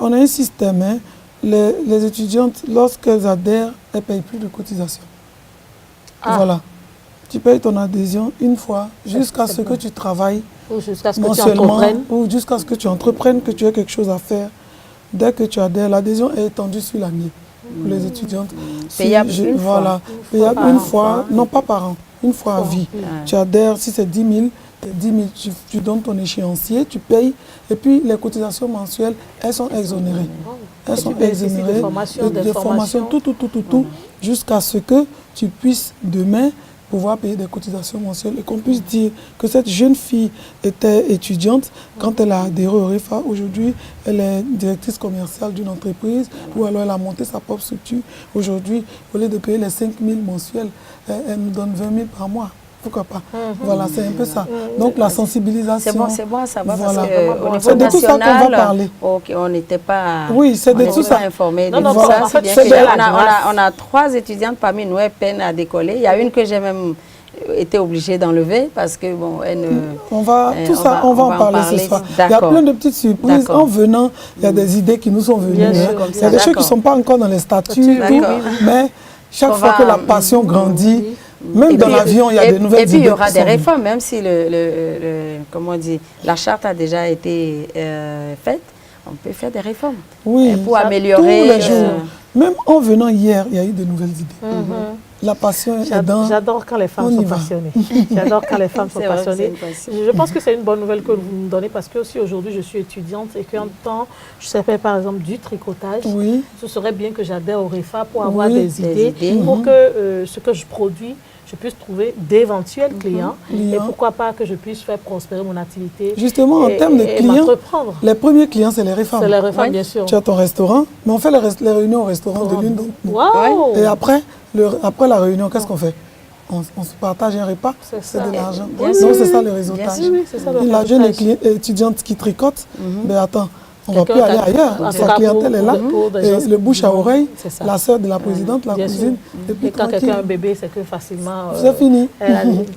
on a un système. Hein. Les étudiantes, lorsqu'elles adhèrent, elles ne payent plus de cotisation. Voilà. Tu payes ton adhésion une fois jusqu'à ce que tu travailles ou jusqu'à ce que tu entreprennes. Ou jusqu'à ce que tu entreprennes, que tu aies quelque chose à faire. Dès que tu adhères, l'adhésion est étendue sur l'année pour les étudiantes. Payable une fois. Payable une fois, non pas par an, une fois à vie. Tu adhères, si c'est 10 000, 10 000, tu donnes ton échéancier, tu payes, et puis les cotisations mensuelles, elles sont exonérées. Elles sont exonérées de formations, tout, jusqu'à ce que tu puisses demain pouvoir payer des cotisations mensuelles et qu'on puisse dire que cette jeune fille était étudiante quand elle a adhéré au REFA. Aujourd'hui, elle est directrice commerciale d'une entreprise ou alors elle a monté sa propre structure. Aujourd'hui, au lieu de payer les 5 000 mensuels, elle nous donne 20 000 par mois. Pourquoi pas? Voilà, c'est un peu ça. Donc la sensibilisation. C'est bon, ça va. Voilà. C'est de tout ça qu'on va parler. On n'était pas, oui, c'est de tout ça. Informés de tout ça. En fait, on a 3 étudiantes parmi nous, elles peinent à décoller. Il y a une que j'ai même été obligée d'enlever parce que bon, elle ne... On va en parler ce soir. Il y a plein de petites surprises. En venant, il y a des idées qui nous sont venues. Il y a des choses qui ne sont pas encore dans les statuts, mais chaque fois que la passion grandit, même dans l'avion, il y a de nouvelles idées. Et puis, il y aura des réformes, même si comment on dit, la charte a déjà été faite, on peut faire des réformes pour améliorer. Tous les jours. Même en venant hier, il y a eu de nouvelles idées. La passion est dans... J'adore quand les femmes sont passionnées. J'adore quand les femmes sont passionnées. Je pense que c'est une bonne nouvelle que vous me donnez parce que aussi aujourd'hui je suis étudiante et qu'en temps, je sais pas par exemple du tricotage. Ce serait bien que j'adhère au REFA pour avoir des idées pour que ce que je produis, je puisse trouver d'éventuels clients et pourquoi pas que je puisse faire prospérer mon activité. Justement, en termes de clients, les premiers clients, c'est les REFA. C'est les REFA, bien sûr. Tu as ton restaurant, mais on fait les réunions au restaurant de l'une d'entre nous. Et après la réunion, qu'est-ce qu'on fait? On se partage un repas, c'est de l'argent. Donc c'est ça le réseautage. La jeune étudiante qui tricote, ben attends, on ne va plus aller ailleurs. Sa clientèle est là. Et le bouche à oreille, la sœur de la présidente, la cousine. Et quand quelqu'un a un bébé, c'est que facilement... c'est fini.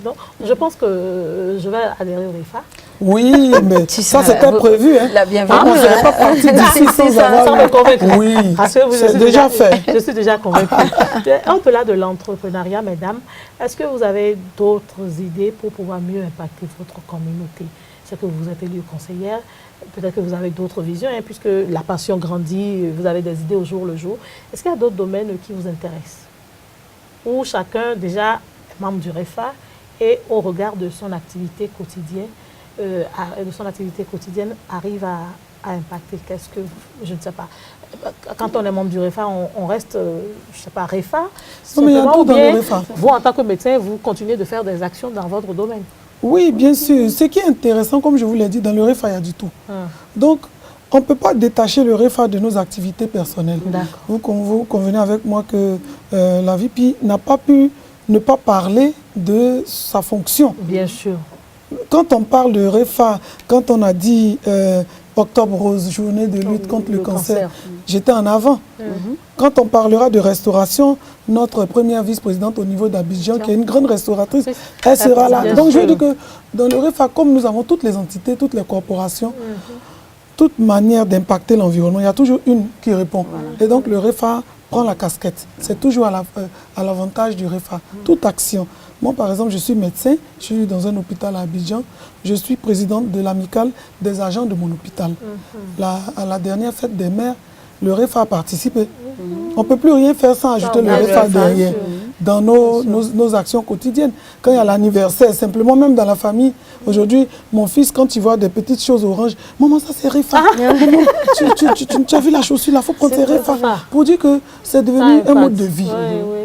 Donc, je pense que je vais adhérer au REFA. Oui, mais ça c'était prévu. Hein. La bienvenue. On ne serait pas parti d'ici sans avoir... me convaincre. Oui, c'est déjà fait. Je suis déjà convaincue. Au-delà de l'entrepreneuriat, mesdames, est-ce que vous avez d'autres idées pour pouvoir mieux impacter votre communauté? C'est que vous êtes élue conseillère, peut-être que vous avez d'autres visions, hein, puisque la passion grandit, vous avez des idées au jour le jour. Est-ce qu'il y a d'autres domaines qui vous intéressent? Où chacun déjà est membre du REFA et au regard de son activité quotidienne, arrive à impacter. Qu'est-ce que, je ne sais pas. Quand on est membre du REFA, on reste, je ne sais pas, REFA. Non, mais il y a tout dans le REFA. Vous, en tant que médecin, vous continuez de faire des actions dans votre domaine. Oui, bien sûr. Ce qui est intéressant, comme je vous l'ai dit, dans le REFA, il y a du tout. Donc, on ne peut pas détacher le REFA de nos activités personnelles. Vous convenez avec moi que la VP n'a pas pu ne pas parler de sa fonction. Bien sûr. Quand on parle de REFA, quand on a dit Octobre Rose, journée de lutte contre le cancer, j'étais en avant. Quand on parlera de restauration, notre première vice-présidente au niveau d'Abidjan, qui est une grande restauratrice, elle sera là. Donc je veux dire que dans le REFA, comme nous avons toutes les entités, toutes les corporations, toute manière d'impacter l'environnement, il y a toujours une qui répond. Et donc le REFA prend la casquette. C'est toujours à l'avantage du REFA. Toute action. Moi, par exemple, je suis médecin, je suis dans un hôpital à Abidjan. Je suis présidente de l'amicale des agents de mon hôpital. À la dernière fête des mères, le REFA a participé. On ne peut plus rien faire sans ajouter le REFA derrière. dans nos actions quotidiennes. Quand il y a l'anniversaire, simplement même dans la famille, aujourd'hui, mon fils, quand il voit des petites choses oranges, maman, ça c'est Refa. Maman, tu as vu la chaussure, il faut prendre ces Refa. Pour dire que c'est devenu un mode de vie.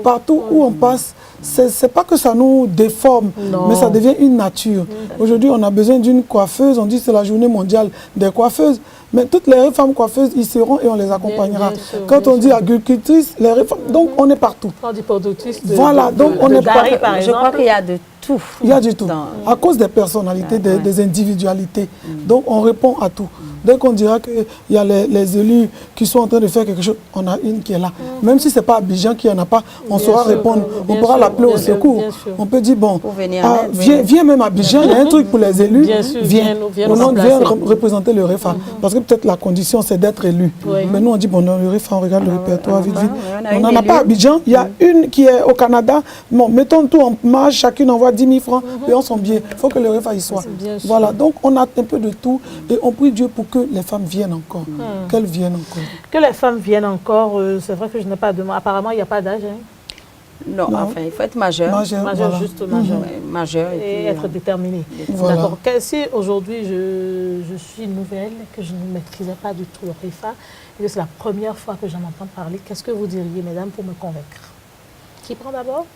Partout où on passe, c'est pas que ça nous déforme, mais ça devient une nature. Aujourd'hui, on a besoin d'une coiffeuse, on dit que c'est la journée mondiale des coiffeuses. Mais toutes les femmes coiffeuses, ils seront et on les accompagnera. Bien sûr, quand on dit agricultrice, les femmes, donc on est partout. On dit productrice voilà, donc on est partout. Je crois qu'il y a de tout. Il y a du tout. À cause des personnalités, des individualités. Donc on répond à tout. Dès qu'on dira qu'il y a les élus qui sont en train de faire quelque chose, on a une qui est là. Même si ce n'est pas Abidjan qui n'en a pas, on saura répondre. On pourra l'appeler au secours. On peut dire, bon, viens même à Abidjan, il y a un truc pour les élus, viens représenter le REFA. Parce que peut-être la condition, c'est d'être élu. Mais nous, on dit, bon, non, le REFA, on regarde le répertoire, vite, vite. On n'en a pas à Abidjan. Il y a une qui est au Canada. Bon, mettons tout en marche, chacune envoie 10 000 francs, payons son billet. Il faut que le REFA y soit. Voilà, donc on a un peu de tout et on prie Dieu pour que les femmes viennent encore, qu'elles viennent encore. Que les femmes viennent encore, c'est vrai que je n'ai pas de... Apparemment, il n'y a pas d'âge. Hein. Non, enfin, il faut être majeur. Majeur, voilà. Juste majeur. Majeur. Et être déterminé. Voilà. D'accord. Si aujourd'hui je suis nouvelle, que je ne maîtrisais pas du tout le REFA, et que c'est la première fois que j'en entends parler, qu'est-ce que vous diriez, mesdames, pour me convaincre? Qui prend d'abord?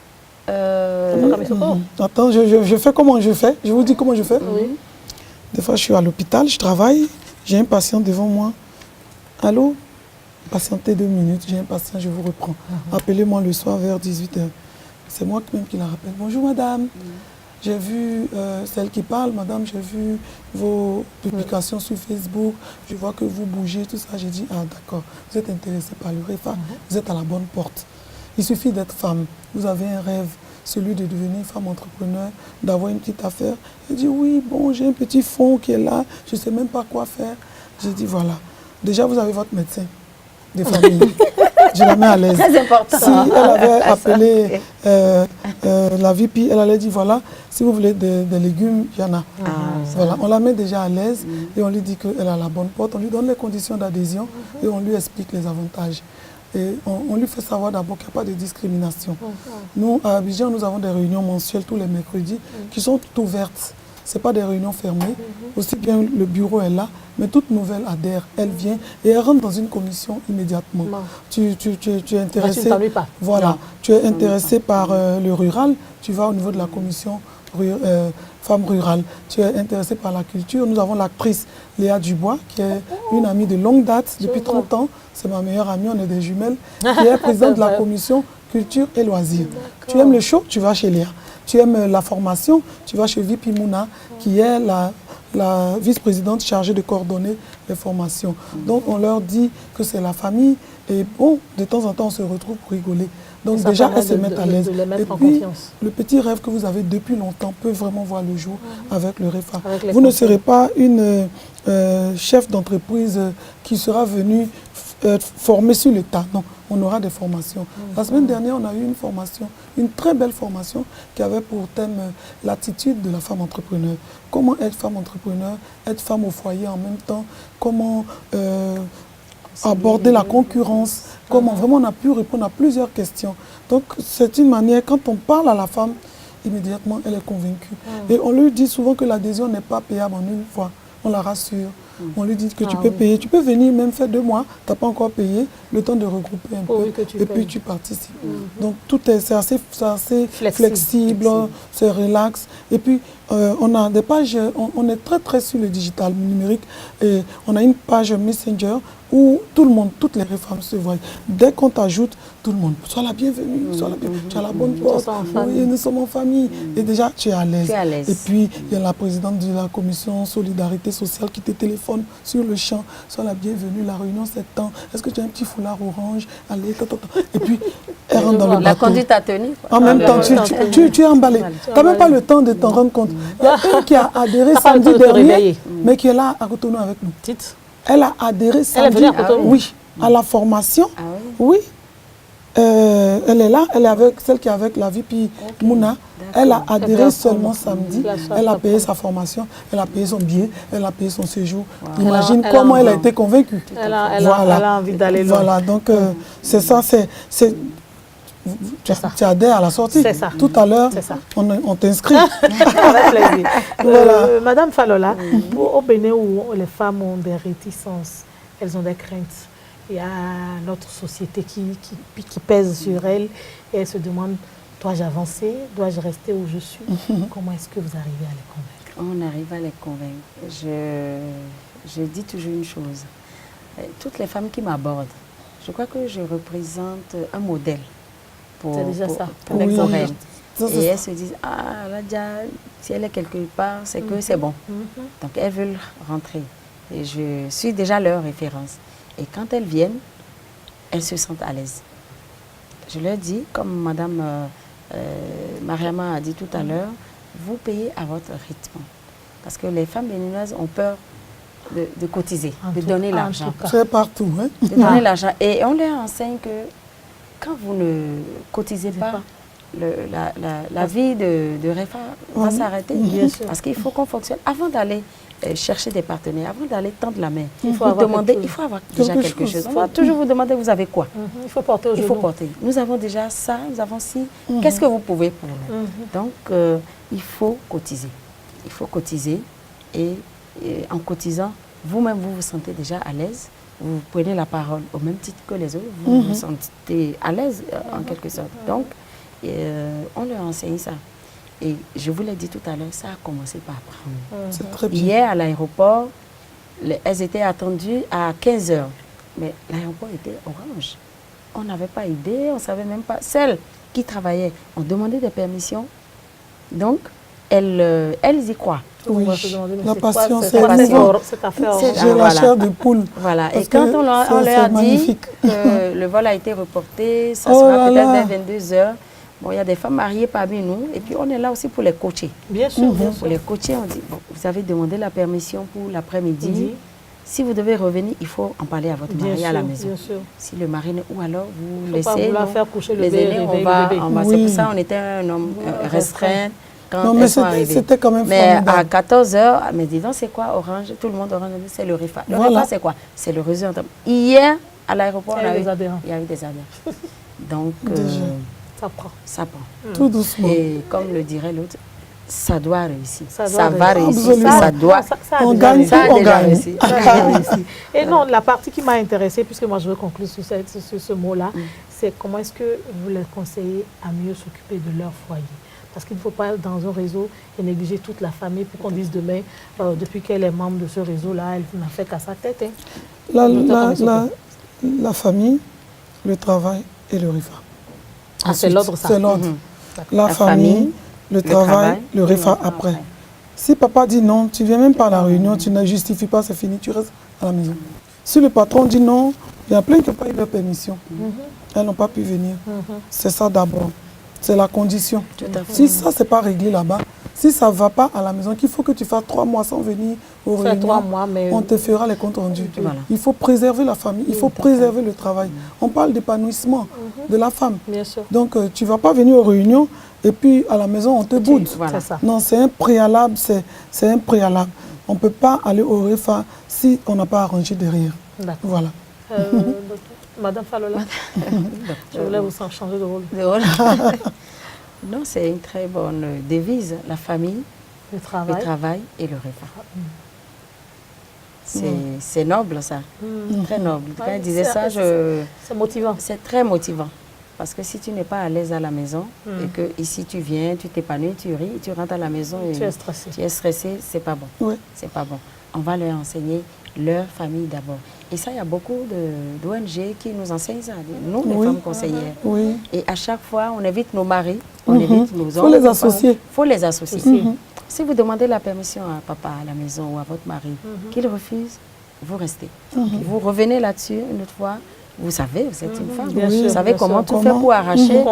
Attends, je fais comment je fais. Je vous dis comment je fais. Oui. Des fois, je suis à l'hôpital, je travaille, j'ai un patient devant moi. Allô? Patientez 2 minutes, j'ai un patient, je vous reprends. Appelez-moi le soir vers 18 h. C'est moi même qui la rappelle. Bonjour madame, j'ai vu celle qui parle, madame, j'ai vu vos publications sur Facebook, je vois que vous bougez, tout ça. J'ai dit, ah d'accord, vous êtes intéressé par le REFA, vous êtes à la bonne porte. Il suffit d'être femme, vous avez un rêve, celui de devenir femme entrepreneur, d'avoir une petite affaire. Elle dit, oui, bon, j'ai un petit fonds qui est là, je ne sais même pas quoi faire. J'ai dit, voilà, déjà vous avez votre médecin de famille. Je la mets à l'aise. Très important. Si elle avait appelé la VP, elle allait dire, voilà, si vous voulez des légumes, il y en a. Voilà, on la met déjà à l'aise et on lui dit qu'elle a la bonne porte, on lui donne les conditions d'adhésion et on lui explique les avantages. Et on lui fait savoir d'abord qu'il n'y a pas de discrimination. Nous, à Abidjan, nous avons des réunions mensuelles tous les mercredis qui sont toutes ouvertes. Ce n'est pas des réunions fermées. Aussi bien le bureau est là, mais toute nouvelle adhère. Elle vient et elle rentre dans une commission immédiatement. Tu es intéressé, voilà, tu es intéressé par le rural, tu vas au niveau de la commission femmes rurales. Tu es intéressé par la culture. Nous avons l'actrice Léa Dubois, qui est une amie de longue date, depuis 30 ans. C'est ma meilleure amie, on est des jumelles, qui est présidente de la commission culture et loisirs. Tu aimes le show, tu vas chez Léa. Tu aimes la formation, tu vas chez Vipi Mouna, qui est la vice-présidente chargée de coordonner les formations. Donc on leur dit que c'est la famille et bon, de temps en temps on se retrouve pour rigoler. Donc déjà elles se mettent à l'aise. Et puis le petit rêve que vous avez depuis longtemps peut vraiment voir le jour avec le REFA. Vous ne serez pas une chef d'entreprise qui sera venue formée sur le tas. Non, on aura des formations. La semaine dernière, on a eu une formation, une très belle formation qui avait pour thème l'attitude de la femme entrepreneur. Comment être femme entrepreneur, être femme au foyer en même temps, comment aborder la concurrence, comment vraiment on a pu répondre à plusieurs questions. Donc c'est une manière, quand on parle à la femme, immédiatement elle est convaincue. Et on lui dit souvent que l'adhésion n'est pas payable en une fois, on la rassure. On lui dit que tu peux payer, tu peux venir même faire 2 mois, tu n'as pas encore payé, le temps de regrouper un peu, et puis tu participes. Donc tout c'est assez flexible, c'est relax. Et puis on a des pages, on est très sur le digital numérique, et on a une page Messenger où tout le monde, toutes les femmes se voient. Dès qu'on t'ajoute, tout le monde, sois la bienvenue, sois la bienvenue, tu as la bonne porte, oui, nous sommes en famille. Et déjà, tu es à l'aise. Et puis, il y a la présidente de la commission Solidarité Sociale qui te téléphone sur le champ, sois la bienvenue, la réunion c'est temps, est-ce que tu as un petit foulard orange, allez, et puis, elle rentre dans le bateau. La conduite à tenir. En même temps, tu es emballé. Tu n'as même pas le temps de t'en rendre compte. Il y a une qui a adhéré samedi dernier, mais qui est là à Cotonou avec nous. Elle a adhéré samedi, oui, à la formation. Oui. Elle est là, elle est avec celle qui est avec la VP Mouna. Elle a adhéré seulement samedi. Elle a payé sa formation, elle a payé son billet, elle a payé son séjour. Imagine comment elle a été convaincue. Elle a envie d'aller loin. Voilà, donc c'est ça, tu adhères à la sortie. C'est ça. Tout à l'heure, on t'inscrit. Avec plaisir. Voilà. Madame Falola, au Bénin où les femmes ont des réticences, elles ont des craintes, il y a notre société qui pèse sur elles et elles se demandent, dois-je avancer, dois-je rester où je suis? Comment est-ce que vous arrivez à les convaincre? On arrive à les convaincre. Je dis toujours une chose. Toutes les femmes qui m'abordent, je crois que je représente un modèle pour elles. Et elles se disent, ah, Ladia, si elle est quelque part, c'est que c'est bon. Donc elles veulent rentrer. Et je suis déjà leur référence. Et quand elles viennent, elles se sentent à l'aise. Je leur dis, comme Madame Mariama a dit tout à l'heure, vous payez à votre rythme. Parce que les femmes béninoises ont peur de cotiser, de donner l'argent. C'est partout. Hein? De donner l'argent. Et on leur enseigne que quand vous ne cotisez pas, la vie de REFA va s'arrêter. Parce qu'il faut qu'on fonctionne. Avant d'aller chercher des partenaires, avant d'aller tendre la main, il faut avoir déjà quelque chose. On va toujours vous demander, vous avez quoi? Il faut porter au genou. Il faut porter. Nous avons déjà ça, nous avons ci. Qu'est-ce que vous pouvez pour nous? Donc, il faut cotiser. Il faut cotiser et en cotisant, vous-même, vous vous sentez déjà à l'aise. Vous prenez la parole au même titre que les autres. Vous vous sentez à l'aise en quelque sorte. Donc, on leur enseigne ça. Et je vous l'ai dit tout à l'heure, ça a commencé par apprendre. C'est très bien. Hier, à l'aéroport, elles étaient attendues à 15 h. Mais l'aéroport était orange. On n'avait pas idée, on ne savait même pas. Celles qui travaillaient ont demandé des permissions. Donc, elles y croient. Oui, la passion, c'est cette affaire. J'ai la chair de poule. Voilà. Et quand on leur a dit que le vol a été reporté, ça sera peut-être vers 22 h. Bon, il y a des femmes mariées parmi nous, et puis on est là aussi pour les coacher. Bien sûr, bien sûr. Pour les coacher, on dit, bon, vous avez demandé la permission pour l'après-midi. Si vous devez revenir, il faut en parler à votre mari à la maison. Bien sûr. Si le mari, ou alors vous laissez. Pas vouloir faire coucher le bébé. On va. C'est pour ça qu'on était un homme restreint. Non, mais c'était quand même formidable. Mais à 14 h, mais dis donc, c'est quoi Orange? Tout le monde Orange, c'est le REFA. Le REFA, c'est quoi? C'est le réseau. Hier, à l'aéroport, il y a eu des adhérents. Donc, ça prend. Ça prend. Tout doucement. Et comme le dirait l'autre, ça doit réussir. Ça va réussir. Ça doit. On gagne, on gagne. Et non, la partie qui m'a intéressée, puisque moi je veux conclure sur ce mot-là, c'est comment est-ce que vous les conseillez à mieux s'occuper de leur foyer. Parce qu'il ne faut pas, dans un réseau, négliger toute la famille pour qu'on dise demain, depuis qu'elle est membre de ce réseau-là, elle n'a fait qu'à sa tête. Hein. La famille, le travail et le REFA. Ah, c'est l'ordre, ça. C'est l'ordre. La famille, le travail, le REFA après. Si papa dit non, tu ne viens même pas à la réunion, tu ne justifies pas, c'est fini, tu restes à la maison. Si le patron dit non, il y a plein qui n'ont pas eu leur permission. Elles n'ont pas pu venir. C'est ça d'abord. C'est la condition. Si ça, ce n'est pas réglé là-bas, si ça ne va pas à la maison, qu'il faut que tu fasses 3 mois sans venir aux réunions, 3 mois, mais on te fera les comptes rendus. Il faut préserver la famille, il faut préserver le travail. On parle d'épanouissement de la femme. Bien sûr. Donc, tu ne vas pas venir aux réunions et puis à la maison, on te boude. Voilà. Non, c'est un préalable, c'est un préalable. On ne peut pas aller au REFA si on n'a pas arrangé derrière. Voilà. Madame Falola, je voulais vous changer de rôle. Non, c'est une très bonne devise. La famille, le travail et le REFA. C'est noble, ça. Très noble. Quand elle disait ça, c'est motivant. C'est très motivant. Parce que si tu n'es pas à l'aise à la maison, et que ici tu viens, tu t'épanouis, tu ris, tu rentres à la maison et tu es stressé. Tu es stressé, c'est pas bon. Oui. C'est pas bon. On va leur enseigner leur famille d'abord. Et ça, il y a beaucoup d'ONG qui nous enseignent ça, nous, les femmes conseillères. Oui. Et à chaque fois, on invite nos maris, on invite nos hommes. Il faut les associer. Il faut les associer. Si vous demandez la permission à papa à la maison ou à votre mari, qu'il refuse, vous restez. Vous revenez là-dessus une autre fois. Vous savez, vous êtes une femme. Vous savez comment tout faire pour arracher.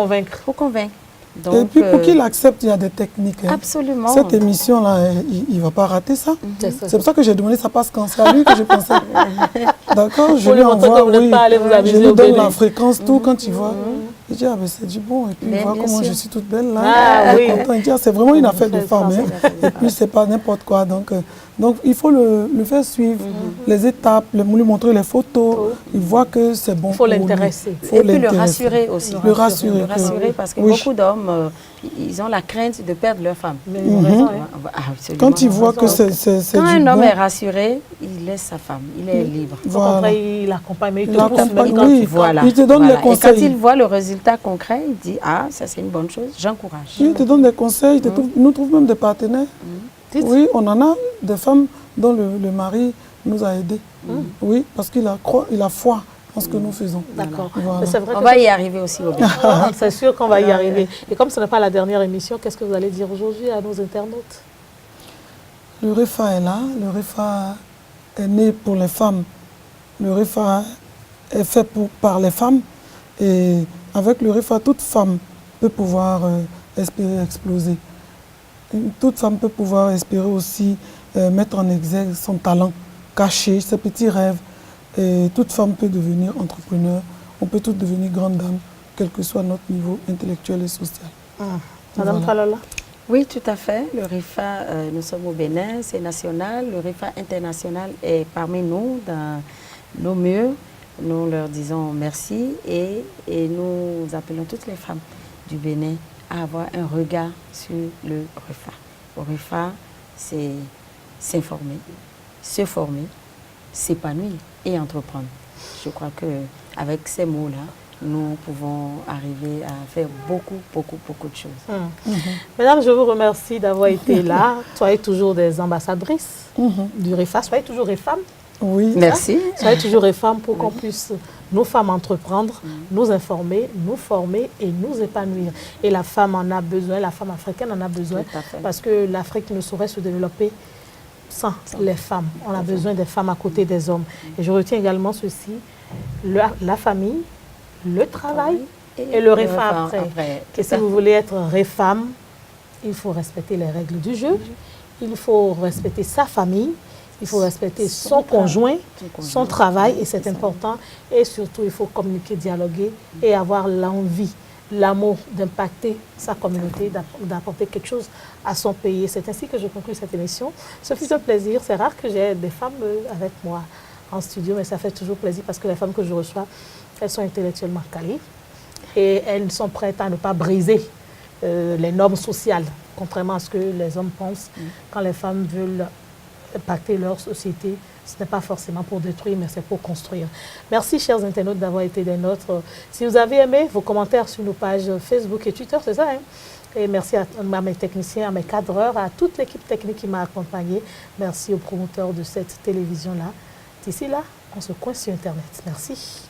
Pour convaincre. Donc, et puis pour qu'il accepte, il y a des techniques. Hein. Absolument. Cette émission-là, il ne va pas rater ça. C'est pour ça que j'ai demandé ça passe quand c'est à lui que je pensais. D'accord, je lui envoie, je lui donne la fréquence, tout, quand tu vois. Il dit, ah ben c'est du bon. Et puis, il voit bien comment sûr. je suis toute belle là. Ah, oui. Content. Il dit, ah, c'est vraiment une affaire de femme. C'est Hein. une affaire de Et puis, c'est pas n'importe quoi. Donc, il faut le faire suivre les étapes, lui montrer les photos. Il voit que c'est bon. Il faut pour lui. l'intéresser. Il faut Et puis le l'intéresser. rassurer aussi. Le rassurer. Le rassurer parce que Oui. beaucoup d'hommes, ils ont la crainte de perdre leur femme. Mais ils ont raison, hein. Ah, absolument. Quand il voit que c'est Quand du un homme bon, est rassuré, il laisse sa femme, il est libre. Donc voilà. après, il accompagne, mais il Il te pousse accompagne, même quand oui. tu Voilà. Il te donne Voilà. les Et quand conseils. il voit le résultat concret, il dit, ah, ça c'est une bonne chose, j'encourage. Il te donne des conseils, il nous trouve même des partenaires. Dites. Oui, on en a des femmes dont le mari nous a aidés. Oui, parce qu'il a foi en ce que nous faisons. D'accord. Voilà. Mais c'est vrai On que va y arriver aussi au bien. c'est sûr qu'on va y arriver. Et comme ce n'est pas la dernière émission, qu'est-ce que vous allez dire aujourd'hui à nos internautes? Le REFA est là. Le REFA est né pour les femmes. Le REFA est fait par les femmes. Et avec le REFA, toute femme peut pouvoir espérer exploser. Toute femme peut pouvoir espérer aussi mettre en exergue son talent, cacher ses petits rêves. Et toute femme peut devenir entrepreneur. On peut toutes devenir grande dame, quel que soit notre niveau intellectuel et social. Madame Voilà. Falola? Oui, tout à fait. Le REFA, nous sommes au Bénin, c'est national. Le REFA international est parmi nous dans nos mieux. Nous leur disons merci et nous appelons toutes les femmes du Bénin à avoir un regard sur le REFA. Le REFA, c'est s'informer, se former, s'épanouir et entreprendre. Je crois qu'avec ces mots-là, nous pouvons arriver à faire beaucoup de choses. Mesdames, je vous remercie d'avoir été là. Soyez toujours des ambassadrices du REFA. Soyez toujours les femmes. Oui. Merci. Soyez toujours les femmes pour qu'on puisse, nos femmes, entreprendre, nous informer, nous former et nous épanouir. Et la femme en a besoin, la femme africaine en a besoin, Tout à fait. parce que l'Afrique ne saurait se développer sans les femmes. On a besoin des femmes à côté des hommes. Et je retiens également ceci, la famille, le travail et le REFA après. Et si vous voulez être REFAM, il faut respecter les règles du jeu, il faut respecter sa famille, il faut respecter son conjoint, son travail, et c'est important. Et surtout, il faut communiquer, dialoguer et avoir l'envie, l'amour d'impacter sa communauté, d'apporter quelque chose à son pays. C'est ainsi que je conclue cette émission. Ce fut un plaisir. C'est rare que j'ai des femmes avec moi en studio, mais ça fait toujours plaisir parce que les femmes que je reçois, elles sont intellectuellement calées et elles sont prêtes à ne pas briser les normes sociales, contrairement à ce que les hommes pensent. Quand les femmes veulent impacter leur société, ce n'est pas forcément pour détruire, mais c'est pour construire. Merci, chers internautes, d'avoir été des nôtres. Si vous avez aimé, vos commentaires sur nos pages Facebook et Twitter, c'est ça, hein? Et merci à mes techniciens, à mes cadreurs, à toute l'équipe technique qui m'a accompagné. Merci aux promoteurs de cette télévision-là. D'ici là, on se coince sur Internet. Merci.